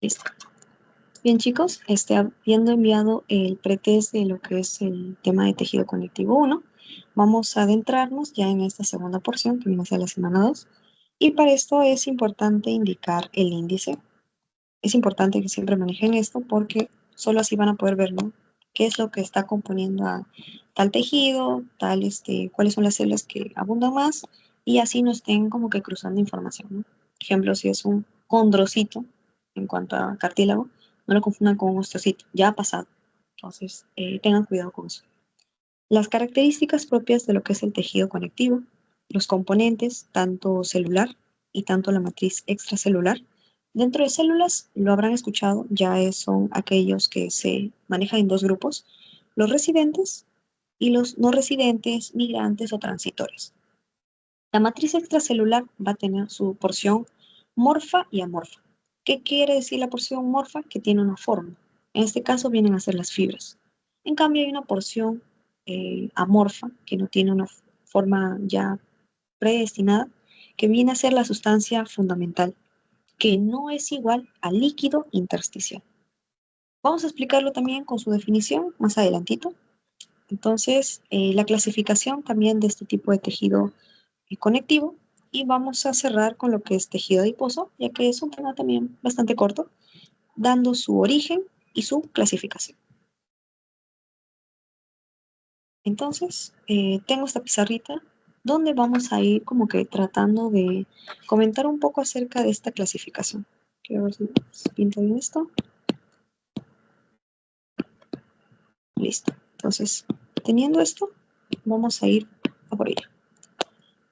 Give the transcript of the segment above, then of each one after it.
Listo. Bien, chicos, habiendo enviado el pretest de lo que es el tema de tejido conectivo 1, vamos a adentrarnos ya en esta segunda porción que viene a ser la semana 2. Y para esto es importante indicar el índice. Es importante que siempre manejen esto porque solo así van a poder ver, ¿no?, qué es lo que está componiendo a tal tejido, cuáles son las células que abundan más, y así no estén como que cruzando información, ¿no? Ejemplo, si es un condrocito en cuanto a cartílago, no lo confundan con un osteocito, ya ha pasado. Entonces, tengan cuidado con eso. Las características propias de lo que es el tejido conectivo, los componentes, tanto celular y tanto la matriz extracelular. Dentro de células, lo habrán escuchado, son aquellos que se manejan en dos grupos, los residentes y los no residentes, migrantes o transitores. La matriz extracelular va a tener su porción morfa y amorfa. ¿Qué quiere decir la porción morfa? Que tiene una forma. En este caso vienen a ser las fibras. En cambio hay una porción amorfa, que no tiene una forma ya predestinada, que viene a ser la sustancia fundamental, que no es igual al líquido intersticial. Vamos a explicarlo también con su definición más adelantito. Entonces, la clasificación también de este tipo de tejido conectivo, y vamos a cerrar con lo que es tejido adiposo, ya que es un tema también bastante corto, dando su origen y su clasificación. Entonces, tengo esta pizarrita donde vamos a ir como que tratando de comentar un poco acerca de esta clasificación. Quiero ver si pinta bien esto. Listo. Entonces, teniendo esto, vamos a ir a por ello.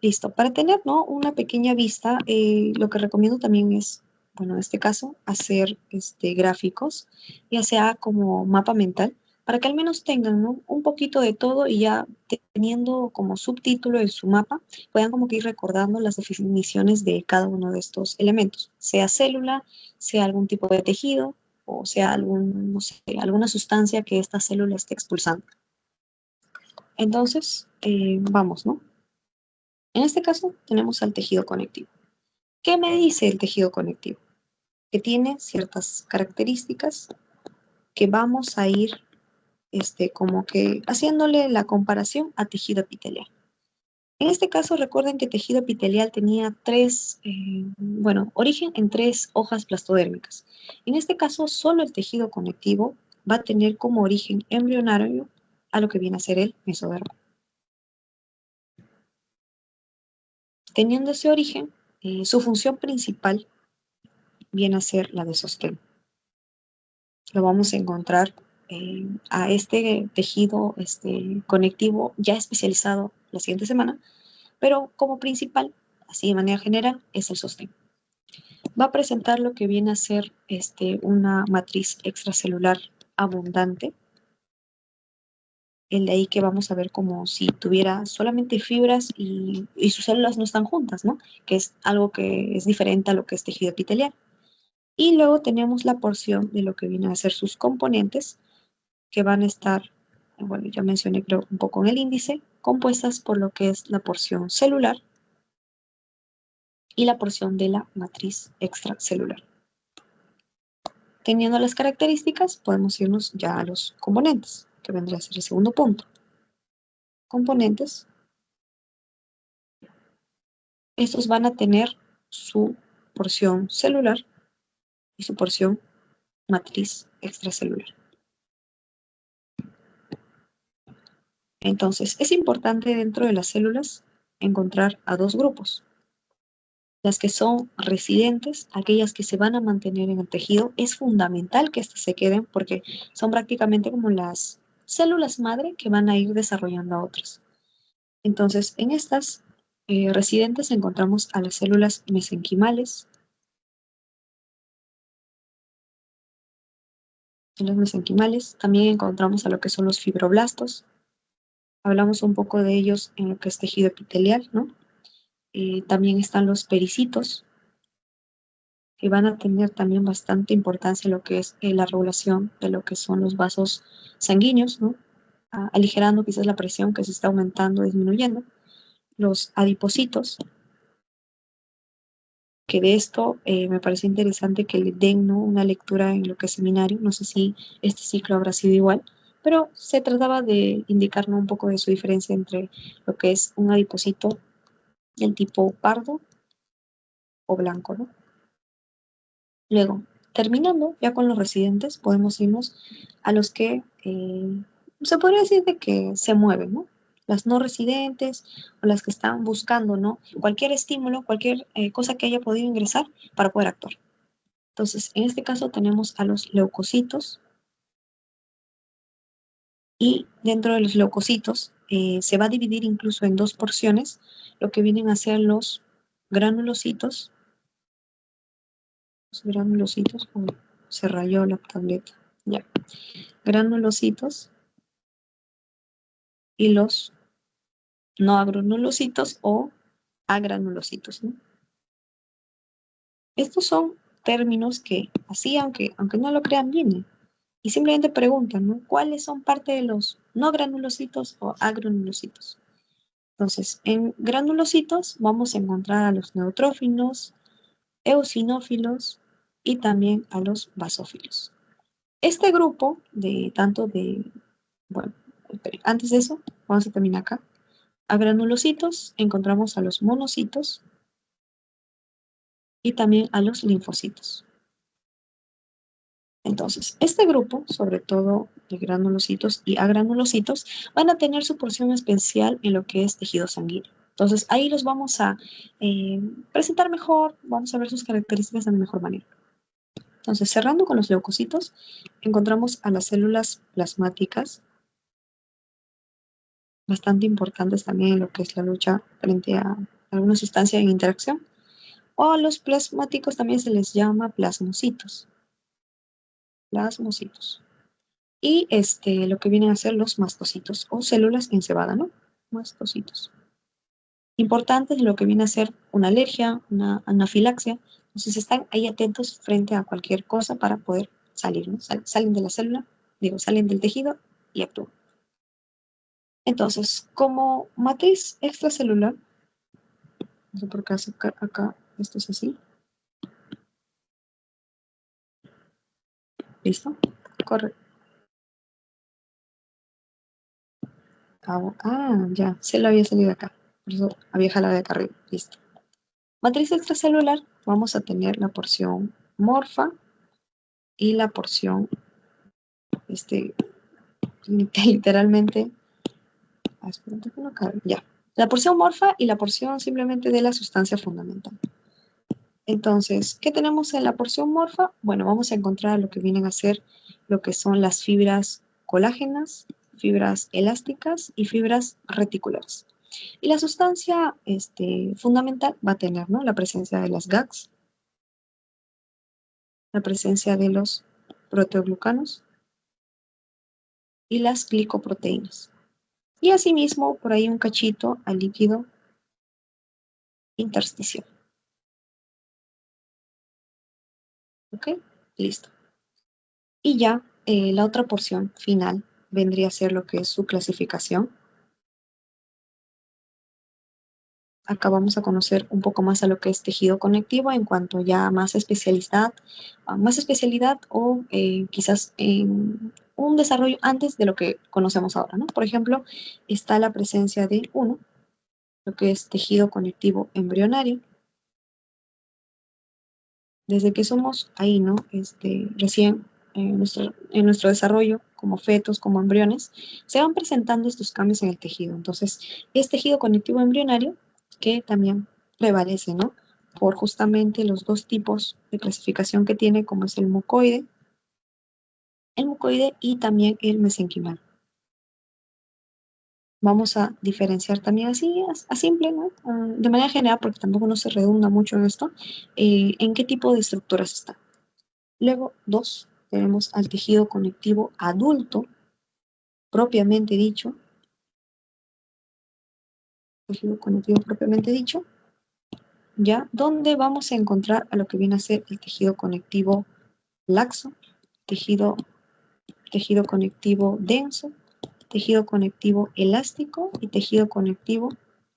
Listo. Para tener, ¿no?, una pequeña vista, lo que recomiendo también es, bueno, en este caso, hacer gráficos, ya sea como mapa mental, para que al menos tengan, ¿no?, un poquito de todo, y ya teniendo como subtítulo en su mapa, puedan como que ir recordando las definiciones de cada uno de estos elementos, sea célula, sea algún tipo de tejido, o sea no sé, alguna sustancia que esta célula esté expulsando. Entonces, vamos, ¿no? En este caso, tenemos al tejido conectivo. ¿Qué me dice el tejido conectivo? Que tiene ciertas características que vamos a ir como que haciéndole la comparación a tejido epitelial. En este caso, recuerden que tejido epitelial tenía origen en 3 hojas plastodérmicas. En este caso, solo el tejido conectivo va a tener como origen embrionario a lo que viene a ser el mesodermo. Teniendo ese origen, su función principal viene a ser la de sostén. Lo vamos a encontrar a este tejido conectivo ya especializado la siguiente semana, pero como principal, así de manera general, es el sostén. Va a presentar lo que viene a ser una matriz extracelular abundante. El de ahí que vamos a ver como si tuviera solamente fibras y sus células no están juntas, ¿no? Que es algo que es diferente a lo que es tejido epitelial. Y luego tenemos la porción de lo que viene a ser sus componentes, que van a estar, bueno, ya mencioné creo un poco en el índice, compuestas por lo que es la porción celular y la porción de la matriz extracelular. Teniendo las características, podemos irnos ya a los componentes, que vendría a ser el segundo punto. Componentes. Estos van a tener su porción celular y su porción matriz extracelular. Entonces, es importante dentro de las células encontrar a dos grupos. Las que son residentes, aquellas que se van a mantener en el tejido, es fundamental que éstas se queden porque son prácticamente como las células madre que van a ir desarrollando a otras. Entonces, en estas residentes encontramos a las células mesenquimales. En los mesenquimales también encontramos a lo que son los fibroblastos. Hablamos un poco de ellos en lo que es tejido epitelial, ¿no? También están los pericitos, que van a tener también bastante importancia en lo que es la regulación de lo que son los vasos sanguíneos, ¿no? Aligerando quizás la presión que se está aumentando o disminuyendo. Los adipocitos, que de esto me parece interesante que le den, ¿no?, una lectura en lo que es seminario. No sé si este ciclo habrá sido igual, pero se trataba de indicarnos un poco de su diferencia entre lo que es un adipocito y el tipo pardo o blanco, ¿no? Luego, terminando ya con los residentes, podemos irnos a los que se podría decir de que se mueven, ¿no? Las no residentes o las que están buscando, ¿no?, cualquier estímulo, cualquier cosa que haya podido ingresar para poder actuar. Entonces, en este caso tenemos a los leucocitos y dentro de los leucocitos se va a dividir incluso en dos porciones, lo que vienen a ser los granulocitos. Los granulocitos, uy, se rayó la tableta, ya. Granulocitos y los no agranulocitos o agranulocitos, ¿no? Estos son términos que, así, aunque no lo crean, vienen. Y simplemente preguntan, ¿no?, ¿cuáles son parte de los no granulocitos o agranulocitos? Entonces, en granulocitos vamos a encontrar a los neutrófilos, eosinófilos y también a los basófilos. Este grupo bueno, antes de eso, vamos a terminar acá. A granulocitos encontramos a los monocitos y también a los linfocitos. Entonces, este grupo, sobre todo de granulocitos y agranulocitos, van a tener su porción especial en lo que es tejido sanguíneo. Entonces, ahí los vamos a presentar mejor, vamos a ver sus características de la mejor manera. Entonces, cerrando con los leucocitos, encontramos a las células plasmáticas, bastante importantes también en lo que es la lucha frente a alguna sustancia en interacción. O a los plasmáticos también se les llama plasmocitos. Plasmocitos. Y lo que vienen a ser los mastocitos o células en cebada, ¿no? Mastocitos. Importantes lo que viene a ser una alergia, una anafilaxia. Entonces están ahí atentos frente a cualquier cosa para poder salir, ¿no? Salen de la célula, salen del tejido y actúan. Entonces, como matriz extracelular, no sé por qué acá esto es así. ¿Listo? Correcto. Ya, se lo había salido acá. Por eso había jalado de acá arriba. Listo. Matriz extracelular, vamos a tener la porción morfa y la porción, literalmente, espérate que no cabe, ya. La porción morfa y la porción simplemente de la sustancia fundamental. Entonces, ¿qué tenemos en la porción morfa? Bueno, vamos a encontrar lo que vienen a ser lo que son las fibras colágenas, fibras elásticas y fibras reticulares. Y la sustancia fundamental va a tener, ¿no?, la presencia de las GAGs, la presencia de los proteoglucanos y las glicoproteínas. Y asimismo, por ahí un cachito al líquido intersticial. ¿Ok? Listo. Y ya la otra porción final vendría a ser lo que es su clasificación. Acá vamos a conocer un poco más a lo que es tejido conectivo en cuanto ya a más especialidad o quizás en un desarrollo antes de lo que conocemos ahora, ¿no? Por ejemplo, está la presencia de lo que es tejido conectivo embrionario. Desde que somos ahí, ¿no? Recién en nuestro desarrollo, como fetos, como embriones, se van presentando estos cambios en el tejido. Entonces, es tejido conectivo embrionario que también prevalece, ¿no?, por justamente los dos tipos de clasificación que tiene, como es el mucoide y también el mesenquimal. Vamos a diferenciar también así, a simple, ¿no?, de manera general, porque tampoco no se redunda mucho en esto, en qué tipo de estructuras está. Luego, tenemos al tejido conectivo adulto, propiamente dicho. Tejido conectivo propiamente dicho, ¿ya? Donde vamos a encontrar a lo que viene a ser el tejido conectivo laxo, tejido conectivo denso, tejido conectivo elástico y tejido conectivo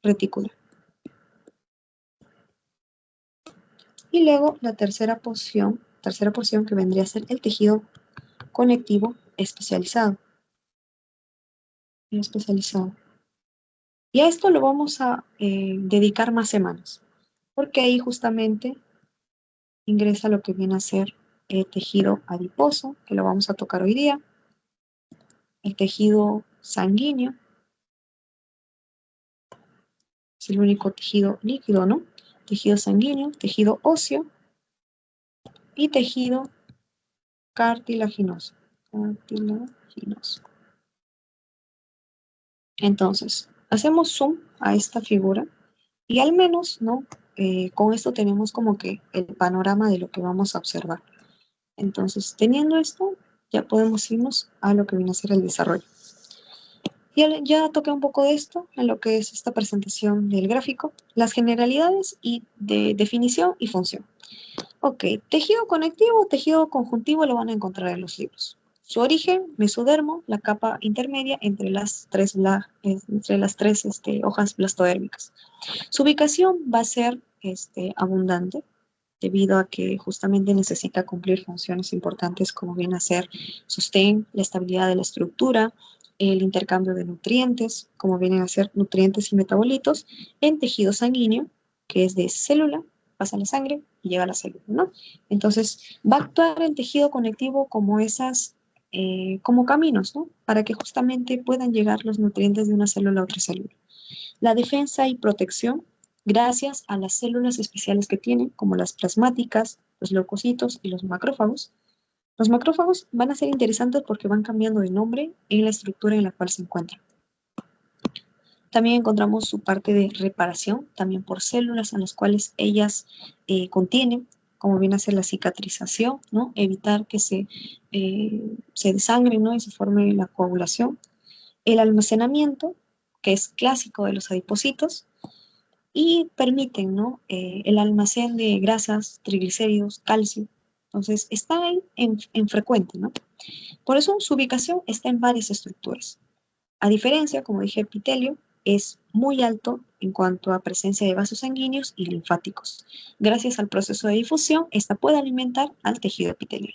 reticular. Y luego la tercera porción que vendría a ser el tejido conectivo especializado. Y a esto lo vamos a dedicar más semanas, porque ahí justamente ingresa lo que viene a ser el tejido adiposo, que lo vamos a tocar hoy día, el tejido sanguíneo, es el único tejido líquido, ¿no? Tejido sanguíneo, tejido óseo y tejido cartilaginoso. Entonces, hacemos zoom a esta figura y al menos, ¿no? Con esto tenemos como que el panorama de lo que vamos a observar. Entonces, teniendo esto, ya podemos irnos a lo que viene a ser el desarrollo. Ya toqué un poco de esto en lo que es esta presentación del gráfico, las generalidades y de definición y función. Ok, tejido conectivo, tejido conjuntivo lo van a encontrar en los libros. Su origen, mesodermo, la capa intermedia entre las tres hojas blastodérmicas. Su ubicación va a ser abundante, debido a que justamente necesita cumplir funciones importantes como viene a ser sostén, la estabilidad de la estructura, el intercambio de nutrientes, como vienen a ser nutrientes y metabolitos, en tejido sanguíneo, que es de célula, pasa a la sangre y llega a la célula, ¿no? Entonces, va a actuar el tejido conectivo como como caminos, ¿no? Para que justamente puedan llegar los nutrientes de una célula a otra célula. La defensa y protección gracias a las células especiales que tienen, como las plasmáticas, los leucocitos y los macrófagos. Los macrófagos van a ser interesantes porque van cambiando de nombre en la estructura en la cual se encuentran. También encontramos su parte de reparación, también por células en las cuales ellas contienen, como viene a ser la cicatrización, ¿no? Evitar que se desangre, ¿no? Y se forme la coagulación. El almacenamiento, que es clásico de los adipocitos, y permiten, ¿no? El almacén de grasas, triglicéridos, calcio. Entonces, está ahí en frecuente, ¿no? Por eso su ubicación está en varias estructuras. A diferencia, como dije, el epitelio es muy alto en cuanto a presencia de vasos sanguíneos y linfáticos. Gracias al proceso de difusión, esta puede alimentar al tejido epitelial.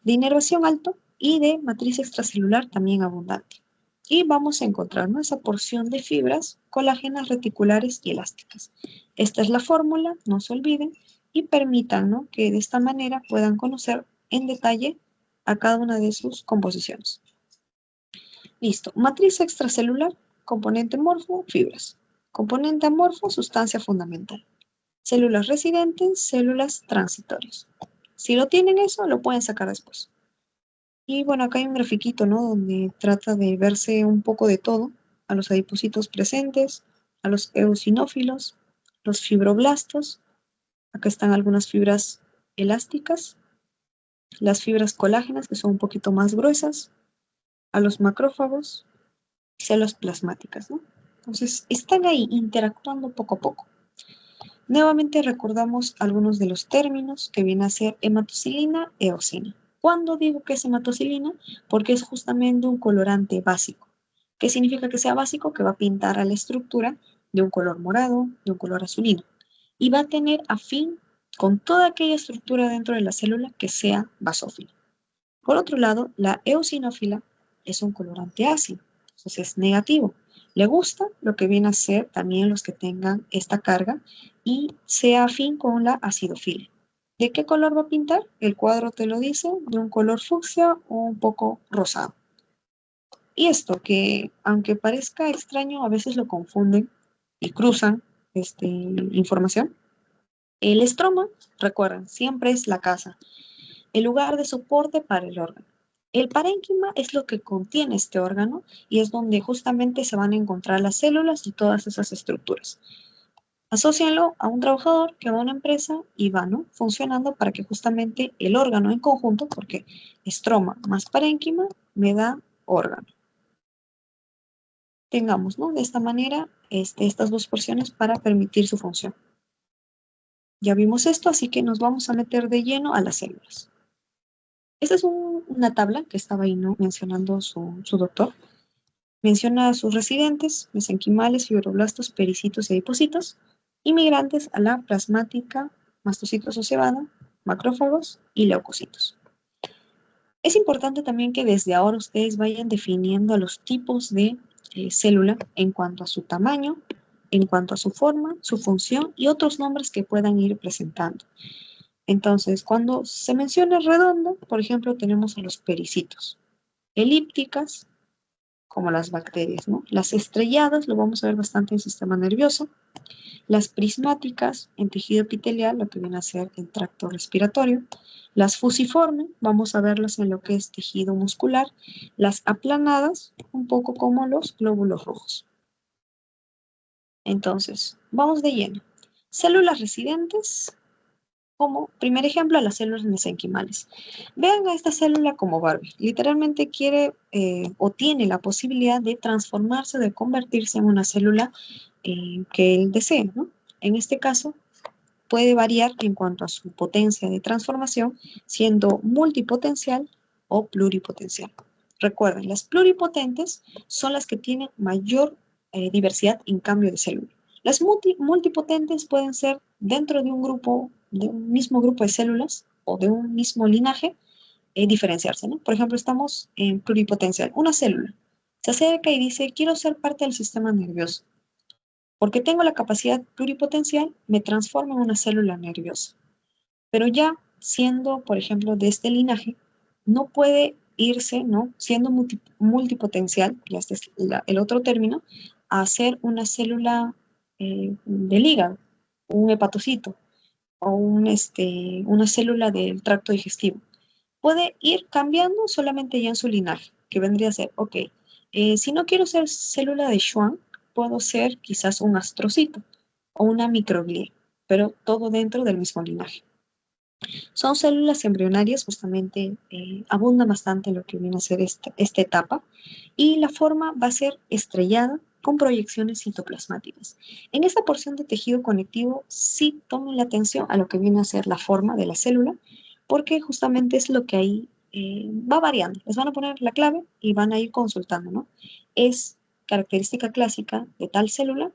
De inervación alto y de matriz extracelular también abundante. Y vamos a encontrar, ¿no? Esa porción de fibras colágenas reticulares y elásticas. Esta es la fórmula, no se olviden, y permitan, ¿no? Que de esta manera puedan conocer en detalle a cada una de sus composiciones. Listo. Matriz extracelular, componente morfo, fibras. Componente amorfo, sustancia fundamental. Células residentes, células transitorias. Si lo tienen eso, lo pueden sacar después. Y bueno, acá hay un grafiquito, ¿no? Donde trata de verse un poco de todo, a los adipocitos presentes, a los eosinófilos, los fibroblastos, acá están algunas fibras elásticas, las fibras colágenas que son un poquito más gruesas, a los macrófagos, células plasmáticas, ¿no? Entonces, están ahí interactuando poco a poco. Nuevamente recordamos algunos de los términos que viene a ser hematocilina, eosina. ¿Cuándo digo que es hematocilina? Porque es justamente un colorante básico. ¿Qué significa que sea básico? Que va a pintar a la estructura de un color morado, de un color azulino. Y va a tener afín con toda aquella estructura dentro de la célula que sea basófila. Por otro lado, la eosinófila es un colorante ácido, entonces es negativo. Le gusta lo que viene a ser también los que tengan esta carga y sea afín con la acidofilia. ¿De qué color va a pintar? El cuadro te lo dice, de un color fucsia o un poco rosado. Y esto que, aunque parezca extraño, a veces lo confunden y cruzan información. El estroma, recuerden, siempre es la casa, el lugar de soporte para el órgano. El parénquima es lo que contiene este órgano y es donde justamente se van a encontrar las células y todas esas estructuras. Asócienlo a un trabajador que va a una empresa y va, ¿no? Funcionando para que justamente el órgano en conjunto, porque estroma más parénquima me da órgano. Tengamos, ¿no? De esta manera estas dos porciones para permitir su función. Ya vimos esto, así que nos vamos a meter de lleno a las células. Esta es una tabla que estaba ahí, ¿no? Mencionando su doctor. Menciona a sus residentes, mesenquimales, fibroblastos, pericitos y adipocitos, inmigrantes a la plasmática mastocitos o cebada, macrófagos y leucocitos. Es importante también que desde ahora ustedes vayan definiendo los tipos de célula en cuanto a su tamaño, en cuanto a su forma, su función y otros nombres que puedan ir presentando. Entonces, cuando se menciona redonda, por ejemplo, tenemos a los pericitos, elípticas, como las bacterias, ¿no? Las estrelladas, lo vamos a ver bastante en el sistema nervioso, las prismáticas en tejido epitelial, lo que viene a ser el tracto respiratorio, las fusiformes, vamos a verlas en lo que es tejido muscular, las aplanadas, un poco como los glóbulos rojos. Entonces, vamos de lleno. Células residentes, como primer ejemplo, las células mesenquimales. Vean a esta célula como Barbie. Literalmente quiere o tiene la posibilidad de transformarse, de convertirse en una célula que él desee, ¿no? En este caso, puede variar en cuanto a su potencia de transformación, siendo multipotencial o pluripotencial. Recuerden, las pluripotentes son las que tienen mayor diversidad en cambio de célula. Las multipotentes pueden ser dentro de un grupo, de un mismo grupo de células o de un mismo linaje, diferenciarse, ¿no? Por ejemplo, estamos en pluripotencial. Una célula se acerca y dice, quiero ser parte del sistema nervioso. Porque tengo la capacidad pluripotencial, me transformo en una célula nerviosa. Pero ya siendo, por ejemplo, de este linaje, no puede irse, ¿no? Siendo multipotencial, ya este es el otro término, a ser una célula del hígado, un hepatocito o una célula del tracto digestivo. Puede ir cambiando solamente ya en su linaje, que vendría a ser, ok, si no quiero ser célula de Schwann, puedo ser quizás un astrocito o una microglia, pero todo dentro del mismo linaje. Son células embrionarias, justamente abunda bastante lo que viene a ser esta etapa, y la forma va a ser estrellada con proyecciones citoplasmáticas. En esta porción de tejido conectivo sí tomen la atención a lo que viene a ser la forma de la célula, porque justamente es lo que ahí va variando. Les van a poner la clave y van a ir consultando, ¿no? Es característica clásica de tal célula,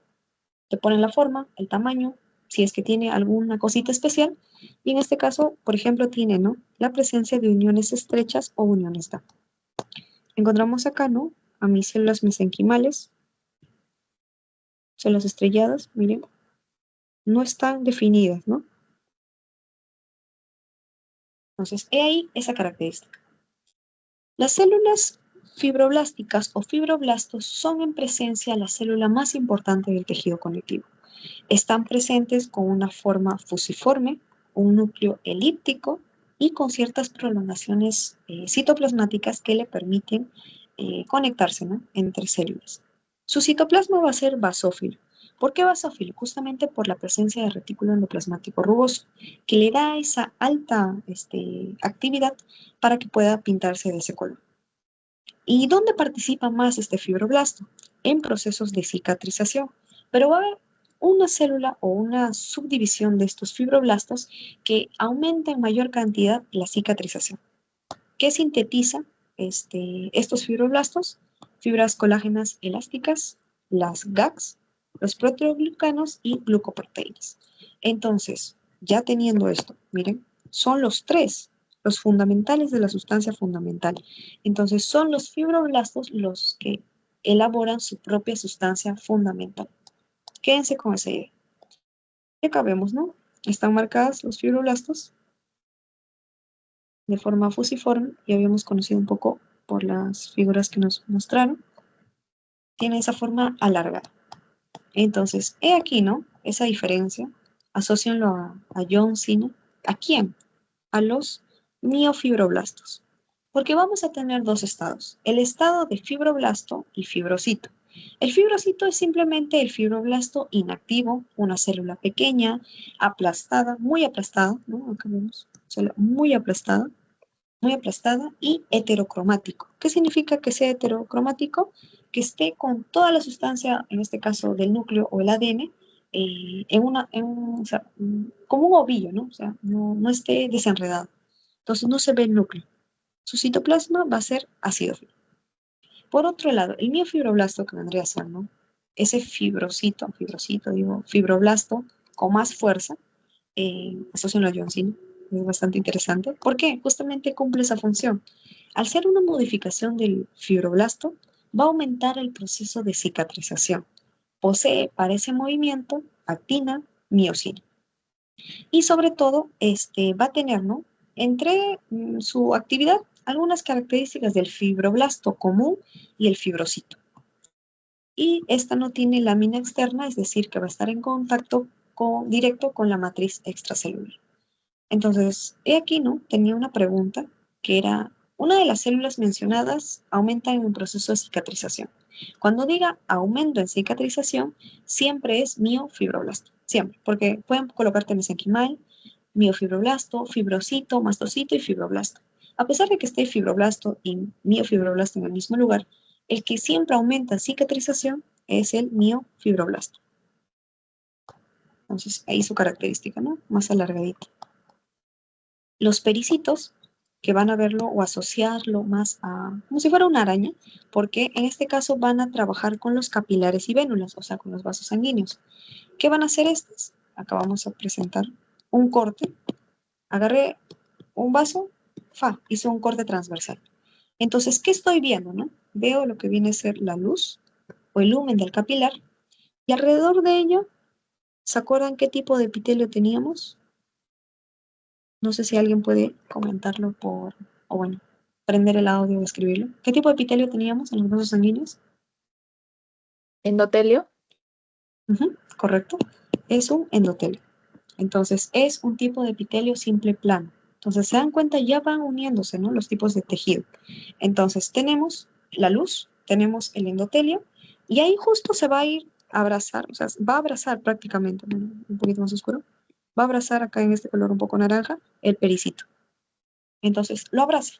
te ponen la forma, el tamaño, si es que tiene alguna cosita especial, y en este caso, por ejemplo, tiene, ¿no? La presencia de uniones estrechas o uniones DAP. Encontramos acá, ¿no? A mis células mesenquimales, células estrelladas, miren, no están definidas, ¿no? Entonces, he ahí esa característica. Las células fibroblásticas o fibroblastos son en presencia la célula más importante del tejido conectivo. Están presentes con una forma fusiforme, un núcleo elíptico y con ciertas prolongaciones citoplasmáticas que le permiten conectarse, ¿no? Entre células. Su citoplasma va a ser basófilo. ¿Por qué basófilo? Justamente por la presencia de retículo endoplasmático rugoso, que le da esa alta actividad para que pueda pintarse de ese color. ¿Y dónde participa más este fibroblasto? En procesos de cicatrización. Pero va a haber una célula o una subdivisión de estos fibroblastos que aumenta en mayor cantidad la cicatrización. ¿Qué sintetiza estos fibroblastos? Fibras colágenas elásticas, las GAGs, los proteoglucanos y glucoproteínas. Entonces, ya teniendo esto, miren, son los tres, los fundamentales de la sustancia fundamental. Entonces, son los fibroblastos los que elaboran su propia sustancia fundamental. Quédense con esa idea. Ya acabemos, ¿no? Están marcadas los fibroblastos de forma fusiforme, y habíamos conocido un poco por las figuras que nos mostraron, tiene esa forma alargada. Entonces, he aquí, ¿no? Esa diferencia, asócienlo a John Cena. ¿A quién? A los miofibroblastos. Porque vamos a tener dos estados, el estado de fibroblasto y fibrocito. El fibrocito es simplemente el fibroblasto inactivo, una célula pequeña, aplastada, muy aplastada, ¿no? Acá vemos, célula muy aplastada y heterocromático. ¿Qué significa que sea heterocromático? Que esté con toda la sustancia, en este caso del núcleo o el ADN, o sea, como un ovillo, ¿no? O sea, no esté desenredado. Entonces no se ve el núcleo. Su citoplasma va a ser acidófilo. Por otro lado, el miofibroblasto que vendría a ser, ¿no? Ese fibrocito, digo, fibroblasto con más fuerza, asocian a John Cena. Es bastante interesante. ¿Por qué? Justamente cumple esa función. Al ser una modificación del fibroblasto, va a aumentar el proceso de cicatrización. Posee para ese movimiento actina, miocina. Y sobre todo, va a tener, ¿no? Entre su actividad, algunas características del fibroblasto común y el fibrocito. Y esta no tiene lámina externa, es decir, que va a estar en contacto directo con la matriz extracelular. Entonces, he aquí, ¿no? Tenía una pregunta que era, una de las células mencionadas aumenta en un proceso de cicatrización. Cuando diga aumento en cicatrización, siempre es miofibroblasto, siempre, porque pueden colocarte mesenquimal, miofibroblasto, fibrocito, mastocito y fibroblasto. A pesar de que esté fibroblasto y miofibroblasto en el mismo lugar, el que siempre aumenta cicatrización es el miofibroblasto. Entonces, ahí su característica, ¿no? Más alargadita. Los pericitos, que van a verlo o asociarlo más a, como si fuera una araña, porque en este caso van a trabajar con los capilares y vénulas, o sea, con los vasos sanguíneos. ¿Qué van a hacer estos? Acá vamos a presentar un corte. Agarré un vaso, hizo un corte transversal. Entonces, ¿qué estoy viendo, no? Veo lo que viene a ser la luz o el lumen del capilar y alrededor de ello, ¿se acuerdan qué tipo de epitelio teníamos? No sé si alguien puede comentarlo o bueno, prender el audio o escribirlo. ¿Qué tipo de epitelio teníamos en los vasos sanguíneos? ¿Endotelio? Correcto. Es un endotelio. Entonces, es un tipo de epitelio simple plano. Entonces, se dan cuenta, ya van uniéndose, ¿no? Los tipos de tejido. Entonces, tenemos la luz, tenemos el endotelio, y ahí justo se va a ir a abrazar, o sea, va a abrazar prácticamente, ¿no? Un poquito más oscuro, va a abrazar acá en este color un poco naranja, el pericito. Entonces, lo abraza.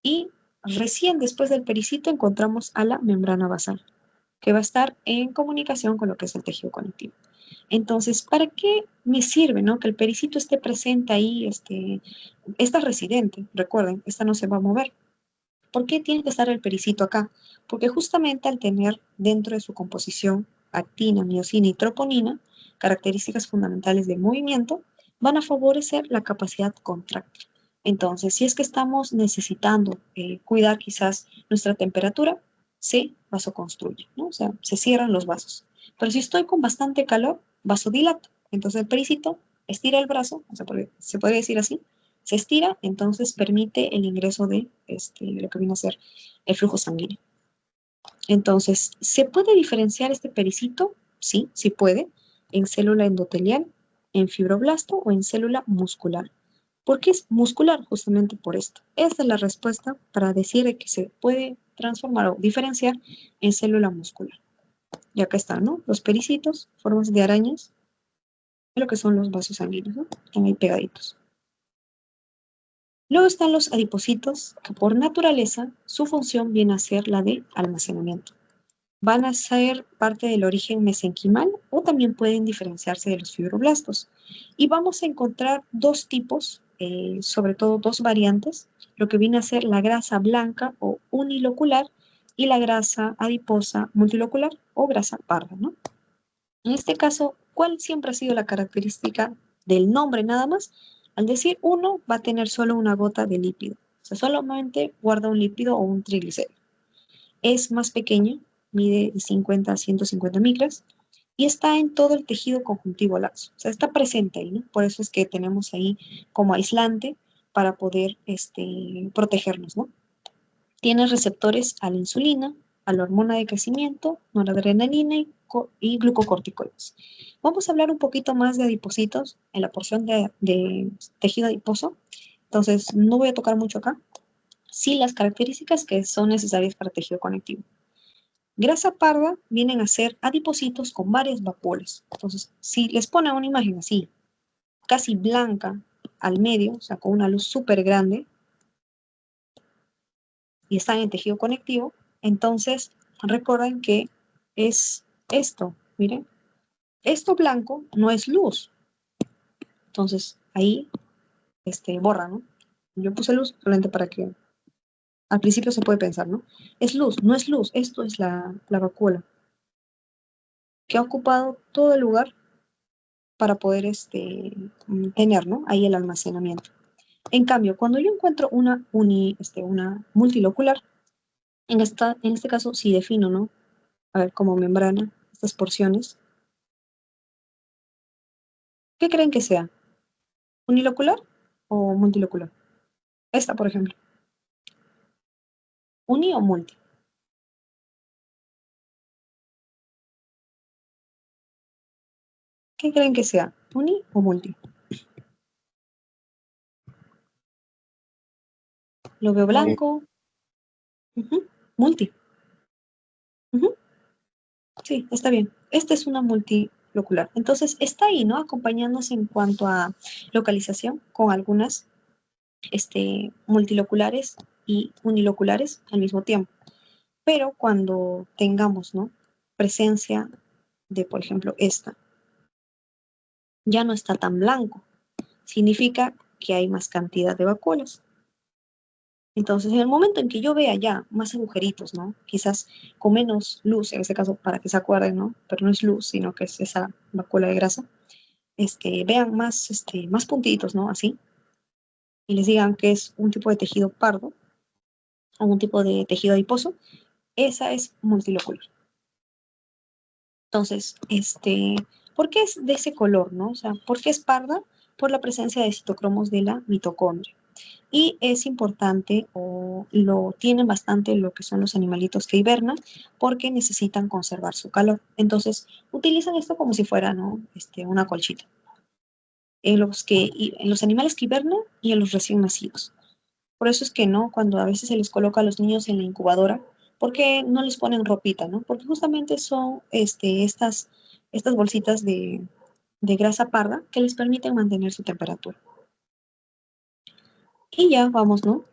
Y recién después del pericito encontramos a la membrana basal, que va a estar en comunicación con lo que es el tejido conectivo. Entonces, ¿para qué me sirve, no? Que el pericito esté presente ahí, está residente, recuerden, esta no se va a mover. ¿Por qué tiene que estar el pericito acá? Porque justamente al tener dentro de su composición actina, miocina y troponina, características fundamentales del movimiento, van a favorecer la capacidad contráctil. Entonces, si es que estamos necesitando cuidar quizás nuestra temperatura, se vasoconstruye, ¿no? O sea, se cierran los vasos. Pero si estoy con bastante calor, vasodilato. Entonces el pericito estira el brazo, o sea, se podría decir así, se estira, entonces permite el ingreso de lo que viene a ser el flujo sanguíneo. Entonces, ¿se puede diferenciar este pericito? Sí, sí puede, en célula endotelial, en fibroblasto o en célula muscular. ¿Por qué es muscular? Justamente por esto. Esta es la respuesta para decir que se puede transformar o diferenciar en célula muscular. Y acá están, ¿no? Los pericitos, formas de arañas, lo que son los vasos sanguíneos, ¿no? Están ahí pegaditos. Luego están los adipocitos, que por naturaleza su función viene a ser la de almacenamiento. Van a ser parte del origen mesenquimal o también pueden diferenciarse de los fibroblastos. Y vamos a encontrar dos tipos, sobre todo dos variantes, lo que viene a ser la grasa blanca o unilocular y la grasa adiposa multilocular o grasa parda, ¿no? En este caso, ¿cuál siempre ha sido la característica del nombre nada más? Al decir uno, va a tener solo una gota de lípido. O sea, solamente guarda un lípido o un triglicérido. Es más pequeño, mide de 50 a 150 micras y está en todo el tejido conjuntivo laxo. O sea, está presente ahí, ¿no? Por eso es que tenemos ahí como aislante para poder protegernos, ¿no? Tiene receptores a la insulina, a la hormona de crecimiento, noradrenalina y glucocorticoides. Vamos a hablar un poquito más de adipocitos en la porción de tejido adiposo. Entonces, no voy a tocar mucho acá. Sí, las características que son necesarias para tejido conectivo. Grasa parda vienen a ser adipocitos con varias vacuolas. Entonces, si les ponen una imagen así, casi blanca al medio, o sea, con una luz súper grande, y están en tejido conectivo, entonces recuerden que es esto, miren, esto blanco no es luz, entonces ahí borra, ¿no? Yo puse luz solamente para que al principio se puede pensar, ¿no? Es luz, no es luz, esto es la vacuola, que ha ocupado todo el lugar para poder tener, ¿no? Ahí el almacenamiento. En cambio, cuando yo encuentro una multilocular, en este caso sí defino, ¿no? A ver, como membrana, estas porciones. ¿Qué creen que sea? ¿Unilocular o multilocular? Esta, por ejemplo. ¿Uni o multi? ¿Qué creen que sea? ¿Uni o multi? Lo veo blanco. Ujú, multi. Ujú, sí, está bien. Esta es una multilocular. Entonces, está ahí, ¿no? Acompañándose en cuanto a localización con algunas multiloculares y uniloculares al mismo tiempo. Pero cuando tengamos, ¿no? Presencia de, por ejemplo, esta, ya no está tan blanco. Significa que hay más cantidad de vacuolas. Entonces, en el momento en que yo vea ya más agujeritos, ¿no? Quizás con menos luz, en este caso, para que se acuerden, ¿no? Pero no es luz, sino que es esa vacuola de grasa. Vean más puntitos, ¿no? Así. Y les digan que es un tipo de tejido pardo o un tipo de tejido adiposo. Esa es multilocular. Entonces, ¿por qué es de ese color, no? O sea, ¿por qué es parda? Por la presencia de citocromos de la mitocondria. Y es importante o lo tienen bastante lo que son los animalitos que hibernan porque necesitan conservar su calor. Entonces, utilizan esto como si fuera, ¿no? Una colchita. En los animales que hibernan y en los recién nacidos. Por eso es que no, cuando a veces se les coloca a los niños en la incubadora, ¿por qué no les ponen ropita, no? Porque justamente son estas bolsitas de grasa parda que les permiten mantener su temperatura. Y ya vamos, ¿no?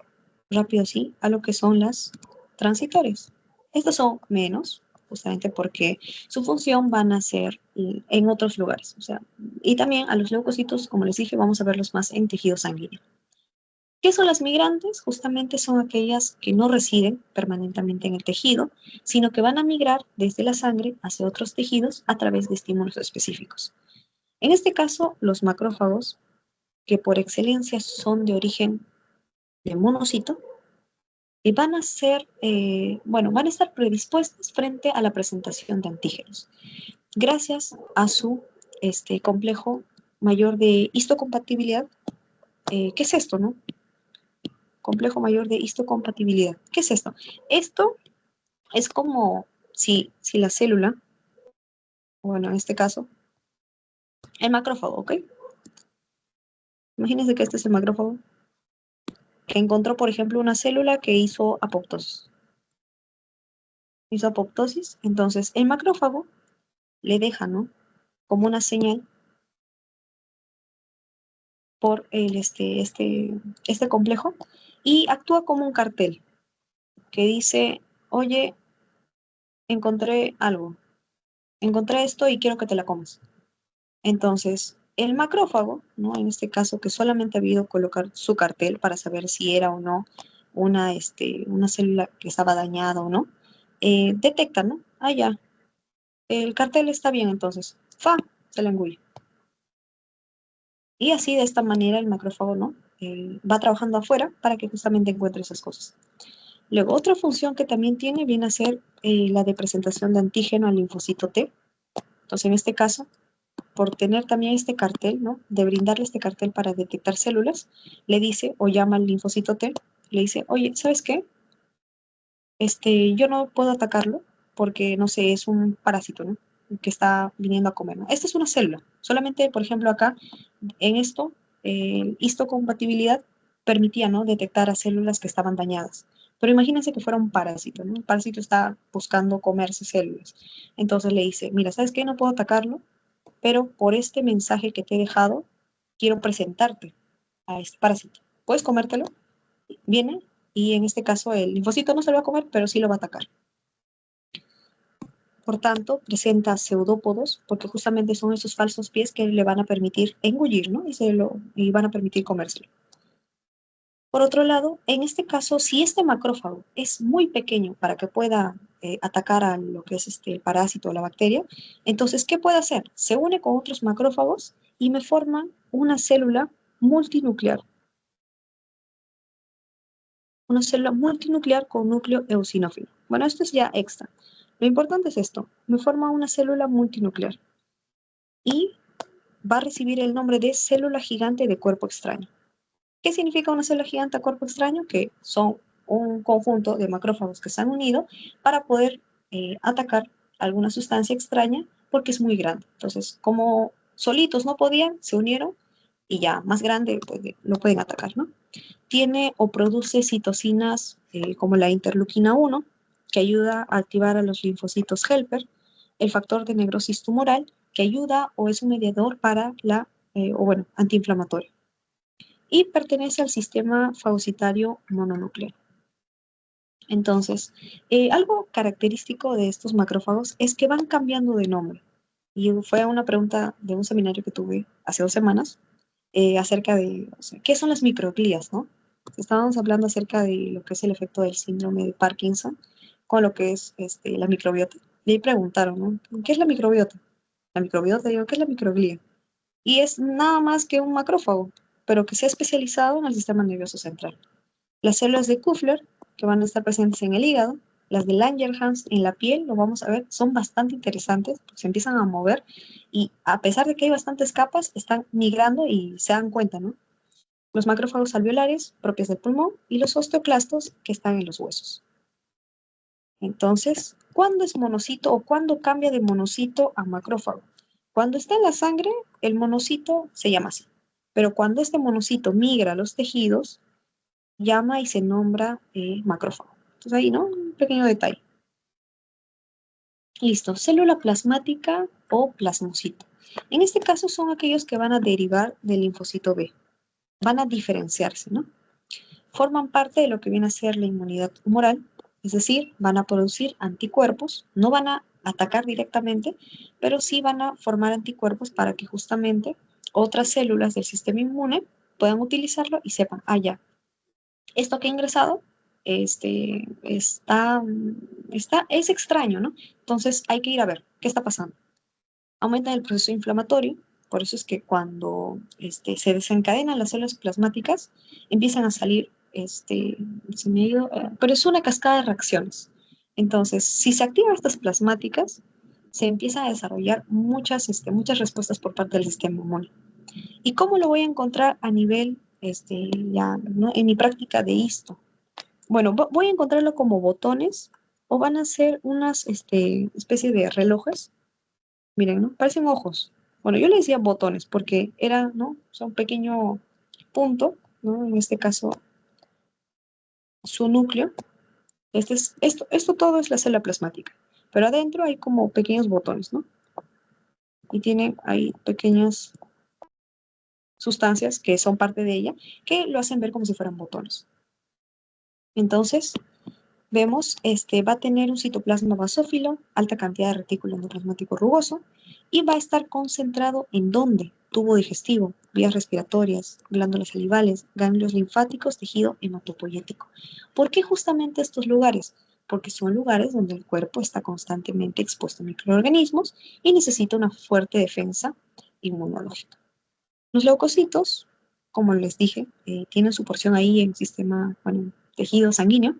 Rápido así, a lo que son las transitorias. Estas son menos, justamente porque su función van a ser en otros lugares. O sea, y también a los leucocitos, como les dije, vamos a verlos más en tejido sanguíneo. ¿Qué son las migrantes? Justamente son aquellas que no residen permanentemente en el tejido, sino que van a migrar desde la sangre hacia otros tejidos a través de estímulos específicos. En este caso, los macrófagos, que por excelencia son de origen de monocito, van a van a estar predispuestos frente a la presentación de antígenos, gracias a su complejo mayor de histocompatibilidad. ¿Qué es esto, no? Complejo mayor de histocompatibilidad. ¿Qué es esto? Esto es como si la célula, bueno, en este caso, el macrófago, ¿ok? Imagínense que este es el macrófago, que encontró, por ejemplo, una célula que hizo apoptosis. Hizo apoptosis, entonces el macrófago le deja, ¿no? Como una señal por este complejo y actúa como un cartel que dice, oye, encontré algo, encontré esto y quiero que te la comas. Entonces, el macrófago, ¿no? En este caso, que solamente ha habido colocar su cartel para saber si era o no una célula que estaba dañada o no, detecta, ¿no? Ah, ya, el cartel está bien, entonces, ¡fa! Se la engulle. Y así, de esta manera, el macrófago, ¿no? Va trabajando afuera para que justamente encuentre esas cosas. Luego, otra función que también tiene viene a ser la de presentación de antígeno al linfocito T. Entonces, en este caso, por tener también este cartel, ¿no? De brindarle este cartel para detectar células, le dice o llama al linfocito T, le dice, oye, ¿sabes qué? Yo no puedo atacarlo porque, no sé, es un parásito, ¿no? Que está viniendo a comer, ¿no? Esta es una célula. Solamente, por ejemplo, acá, en esto, histocompatibilidad permitía, ¿no? Detectar a células que estaban dañadas. Pero imagínense que fuera un parásito, ¿no? Un parásito está buscando comerse células. Entonces le dice, mira, ¿sabes qué? No puedo atacarlo, pero por este mensaje que te he dejado, quiero presentarte a este parásito. ¿Puedes comértelo? Viene y en este caso el linfocito no se lo va a comer, pero sí lo va a atacar. Por tanto, presenta pseudópodos, porque justamente son esos falsos pies que le van a permitir engullir, ¿no? Y van a permitir comérselo. Por otro lado, en este caso, si este macrófago es muy pequeño para que pueda atacar a lo que es el parásito o la bacteria. Entonces, ¿qué puede hacer? Se une con otros macrófagos y me forman una célula multinuclear. Una célula multinuclear con núcleo eosinófilo. Bueno, esto es ya extra. Lo importante es esto. Me forma una célula multinuclear y va a recibir el nombre de célula gigante de cuerpo extraño. ¿Qué significa una célula gigante a cuerpo extraño? Que son un conjunto de macrófagos que se han unido para poder atacar alguna sustancia extraña porque es muy grande. Entonces, como solitos no podían, se unieron y ya más grande pues, lo pueden atacar, ¿no? Tiene o produce citocinas como la interleuquina 1, que ayuda a activar a los linfocitos helper, el factor de necrosis tumoral, que ayuda o es un mediador para antiinflamatorio y pertenece al sistema fagocitario mononuclear. Entonces, algo característico de estos macrófagos es que van cambiando de nombre. Y fue una pregunta de un seminario que tuve hace 2 semanas acerca de, o sea, ¿qué son las microglías, no? Estábamos hablando acerca de lo que es el efecto del síndrome de Parkinson con lo que es la microbiota. Y ahí preguntaron, ¿no? ¿Qué es la microbiota? La microbiota, digo, ¿qué es la microglía? Y es nada más que un macrófago, pero que se ha especializado en el sistema nervioso central. Las células de Kupffer, que van a estar presentes en el hígado, las de Langerhans en la piel, lo vamos a ver, son bastante interesantes, porque se empiezan a mover y a pesar de que hay bastantes capas, están migrando y se dan cuenta, ¿no? Los macrófagos alveolares, propios del pulmón, y los osteoclastos, que están en los huesos. Entonces, ¿cuándo es monocito o cuándo cambia de monocito a macrófago? Cuando está en la sangre, el monocito se llama así. Pero cuando este monocito migra a los tejidos, llama y se nombra macrófago. Entonces ahí, ¿no? Un pequeño detalle. Listo. Célula plasmática o plasmocito. En este caso son aquellos que van a derivar del linfocito B. Van a diferenciarse, ¿no? Forman parte de lo que viene a ser la inmunidad humoral, es decir, van a producir anticuerpos, no van a atacar directamente, pero sí van a formar anticuerpos para que justamente otras células del sistema inmune puedan utilizarlo y sepan, ah, ya, esto que ha ingresado es extraño, ¿no? Entonces hay que ir a ver qué está pasando. Aumenta el proceso inflamatorio, por eso es que cuando se desencadenan las células plasmáticas, empiezan a salir, pero es una cascada de reacciones. Entonces, si se activan estas plasmáticas, se empiezan a desarrollar muchas respuestas por parte del sistema inmune. ¿Y cómo lo voy a encontrar a nivel, ya, ¿no? En mi práctica de histo? Bueno, voy a encontrarlo como botones o van a ser unas especie de relojes. Miren, ¿no? Parecen ojos. Bueno, yo le decía botones porque era, ¿no? O sea, un pequeño punto, ¿no? En este caso, su núcleo. Esto todo es la célula plasmática. Pero adentro hay como pequeños botones, ¿no? Y tienen ahí pequeñas sustancias que son parte de ella que lo hacen ver como si fueran botones. Entonces, vemos, va a tener un citoplasma basófilo, alta cantidad de retículo endoplasmático rugoso, y va a estar concentrado en ¿dónde? Tubo digestivo, vías respiratorias, glándulas salivales, ganglios linfáticos, tejido hematopoyético. ¿Por qué justamente estos lugares? Porque son lugares donde el cuerpo está constantemente expuesto a microorganismos y necesita una fuerte defensa inmunológica. Los leucocitos, como les dije, tienen su porción ahí en sistema, bueno, tejido sanguíneo.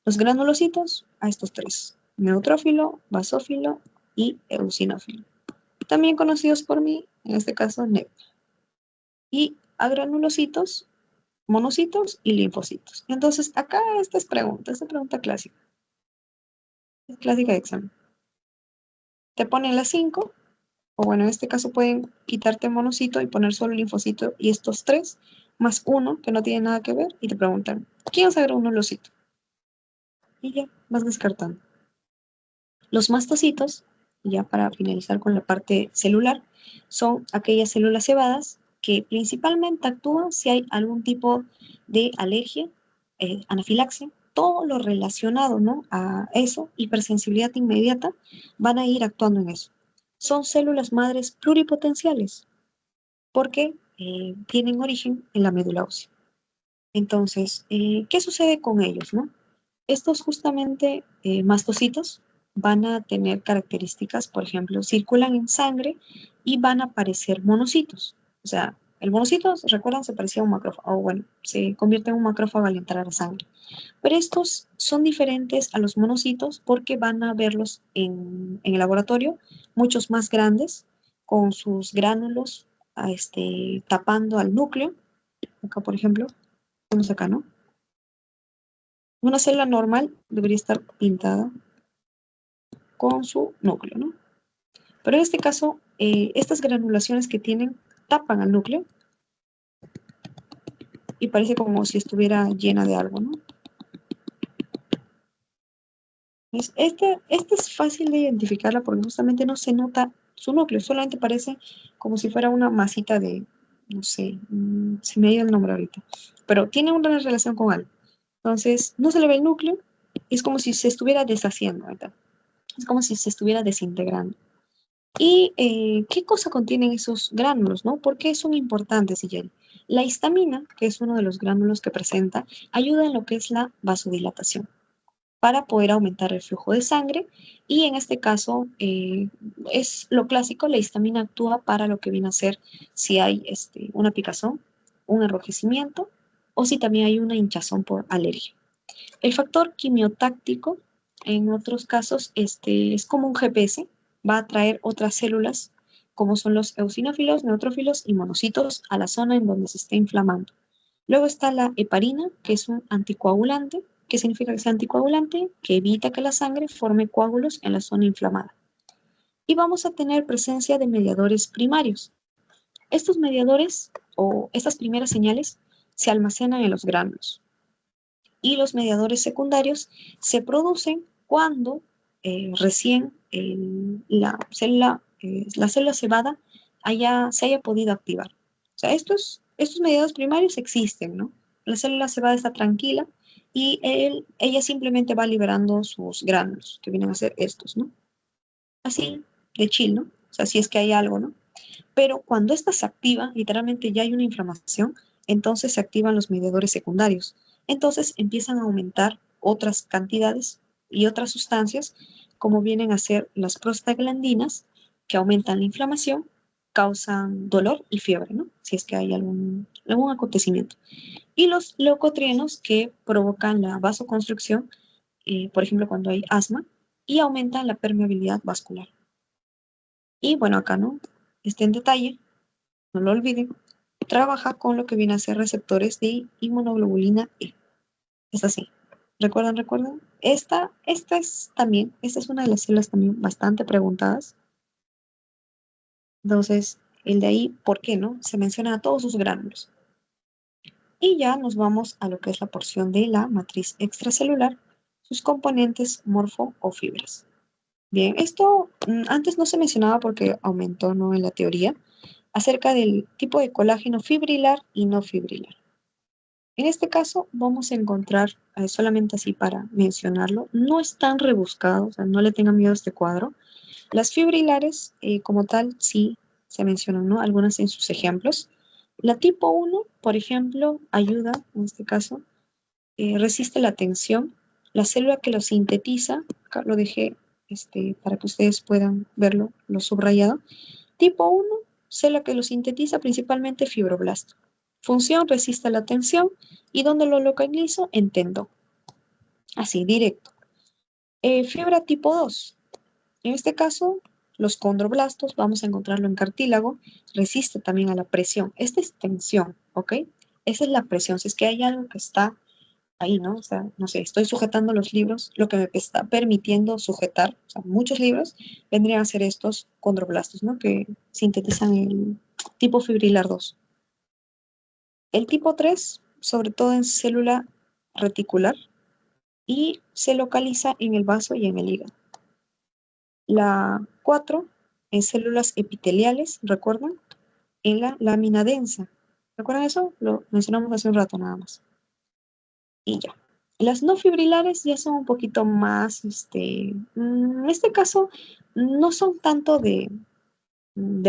Los granulocitos, a estos tres: neutrófilo, basófilo y eosinófilo. También conocidos por mí, en este caso, NEP. Y a granulocitos, monocitos y linfocitos. Entonces, acá esta pregunta clásica. Es clásica de examen. Te ponen las 5, o bueno, en este caso pueden quitarte monocito y poner solo linfocito y estos tres, más uno que no tiene nada que ver, y te preguntan, ¿quién es granulocito? Y ya, vas descartando. Los mastocitos, ya para finalizar con la parte celular, son aquellas células cebadas que principalmente actúan si hay algún tipo de alergia, anafilaxia, todo lo relacionado, ¿no? A eso, hipersensibilidad inmediata, van a ir actuando en eso. Son células madres pluripotenciales porque tienen origen en la médula ósea. Entonces, ¿qué sucede con ellos, no? Estos justamente mastocitos van a tener características, por ejemplo, circulan en sangre y van a parecer monocitos. O sea, el monocito, ¿recuerdan? Se parecía a un macrófago, o bueno, se convierte en un macrófago al entrar a sangre. Pero estos son diferentes a los monocitos porque van a verlos en el laboratorio, muchos más grandes, con sus gránulos tapando al núcleo. Acá, por ejemplo, vemos acá, ¿no? Una célula normal debería estar pintada con su núcleo, ¿no? Pero en este caso, estas granulaciones que tienen tapan al núcleo y parece como si estuviera llena de algo, ¿no? Esta es fácil de identificarla porque justamente no se nota su núcleo, solamente parece como si fuera una masita de, no sé, se me ha ido el nombre ahorita, pero tiene una relación con algo. Entonces, no se le ve el núcleo, es como si se estuviera deshaciendo, ¿verdad? Es como si se estuviera desintegrando. ¿Y qué cosa contienen esos gránulos, no? ¿Por qué son importantes, Yel? La histamina, que es uno de los gránulos que presenta, ayuda en lo que es la vasodilatación para poder aumentar el flujo de sangre y en este caso es lo clásico, la histamina actúa para lo que viene a ser si hay una picazón, un enrojecimiento o si también hay una hinchazón por alergia. El factor quimiotáctico, en otros casos, es como un GPS, va a traer otras células, como son los eosinófilos, neutrófilos y monocitos, a la zona en donde se está inflamando. Luego está la heparina, que es un anticoagulante. ¿Qué significa que sea anticoagulante? Que evita que la sangre forme coágulos en la zona inflamada. Y vamos a tener presencia de mediadores primarios. Estos mediadores o estas primeras señales se almacenan en los gránulos y los mediadores secundarios se producen cuando recién la célula cebada se haya podido activar. O sea, estos mediadores primarios existen, ¿no? La célula cebada está tranquila y ella simplemente va liberando sus gránulos, que vienen a ser estos, ¿no? Así, de chill, ¿no? O sea, si es que hay algo, ¿no? Pero cuando esta se activa, literalmente ya hay una inflamación, entonces se activan los mediadores secundarios. Entonces empiezan a aumentar otras cantidades y otras sustancias, como vienen a ser las prostaglandinas, que aumentan la inflamación, causan dolor y fiebre, ¿no? Si es que hay algún acontecimiento. Y los leucotrienos que provocan la vasoconstricción, por ejemplo, cuando hay asma, y aumentan la permeabilidad vascular. Y bueno, acá no, en detalle, no lo olviden, trabaja con lo que viene a ser receptores de inmunoglobulina E. Es así. ¿Recuerdan, recuerdan? Esta es una de las células también bastante preguntadas. Entonces, el de ahí, ¿por qué no? Se menciona a todos sus gránulos. Y ya nos vamos a lo que es la porción de la matriz extracelular, sus componentes morfo o fibras. Bien, esto antes no se mencionaba porque aumentó, ¿no?, en la teoría, acerca del tipo de colágeno fibrilar y no fibrilar. En este caso vamos a encontrar, solamente así para mencionarlo, no es tan rebuscado, o sea, no le tengan miedo a este cuadro. Las fibrilares, como tal, sí se mencionan, ¿no? Algunas en sus ejemplos. La tipo 1, por ejemplo, ayuda, en este caso, resiste la tensión. La célula que lo sintetiza, acá lo dejé para que ustedes puedan verlo, lo subrayado. Tipo 1, célula que lo sintetiza principalmente fibroblasto. Función, resiste la tensión. ¿Y dónde lo localizo? En tendón. Así, directo. Fibra tipo 2. En este caso, los condroblastos, vamos a encontrarlo en cartílago, resiste también a la presión. Esta es tensión, ¿ok? Esa es la presión. Si es que hay algo que está ahí, ¿no? O sea, no sé, estoy sujetando los libros, lo que me está permitiendo sujetar, o sea, muchos libros, vendrían a ser estos condroblastos, ¿no? Que sintetizan el tipo fibrilar 2. El tipo 3, sobre todo en célula reticular, y se localiza en el vaso y en el hígado. La 4, en células epiteliales, ¿recuerdan? En la lámina densa. ¿Recuerdan eso? Lo mencionamos hace un rato nada más. Y ya. Las no fibrilares ya son un poquito más, en este caso, no son tanto de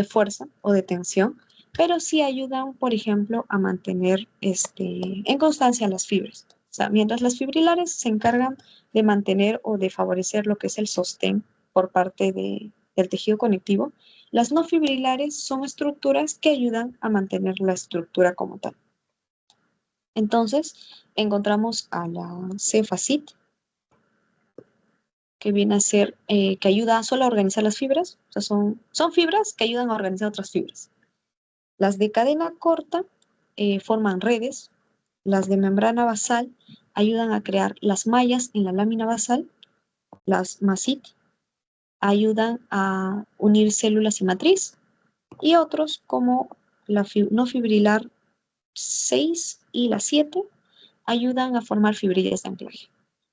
fuerza o de tensión, pero sí ayudan, por ejemplo, a mantener en constancia las fibras. sea, mientras las fibrilares se encargan de mantener o de favorecer lo que es el sostén por parte del tejido conectivo, las no fibrilares son estructuras que ayudan a mantener la estructura como tal. Entonces, encontramos a la C-facit, que viene a ser, que ayuda solo a organizar las fibras, o sea, son fibras que ayudan a organizar otras fibras. Las de cadena corta forman redes, las de membrana basal ayudan a crear las mallas en la lámina basal, las MASIT ayudan a unir células y matriz, y otros como la no fibrilar 6 y la 7 ayudan a formar fibrillas de anclaje.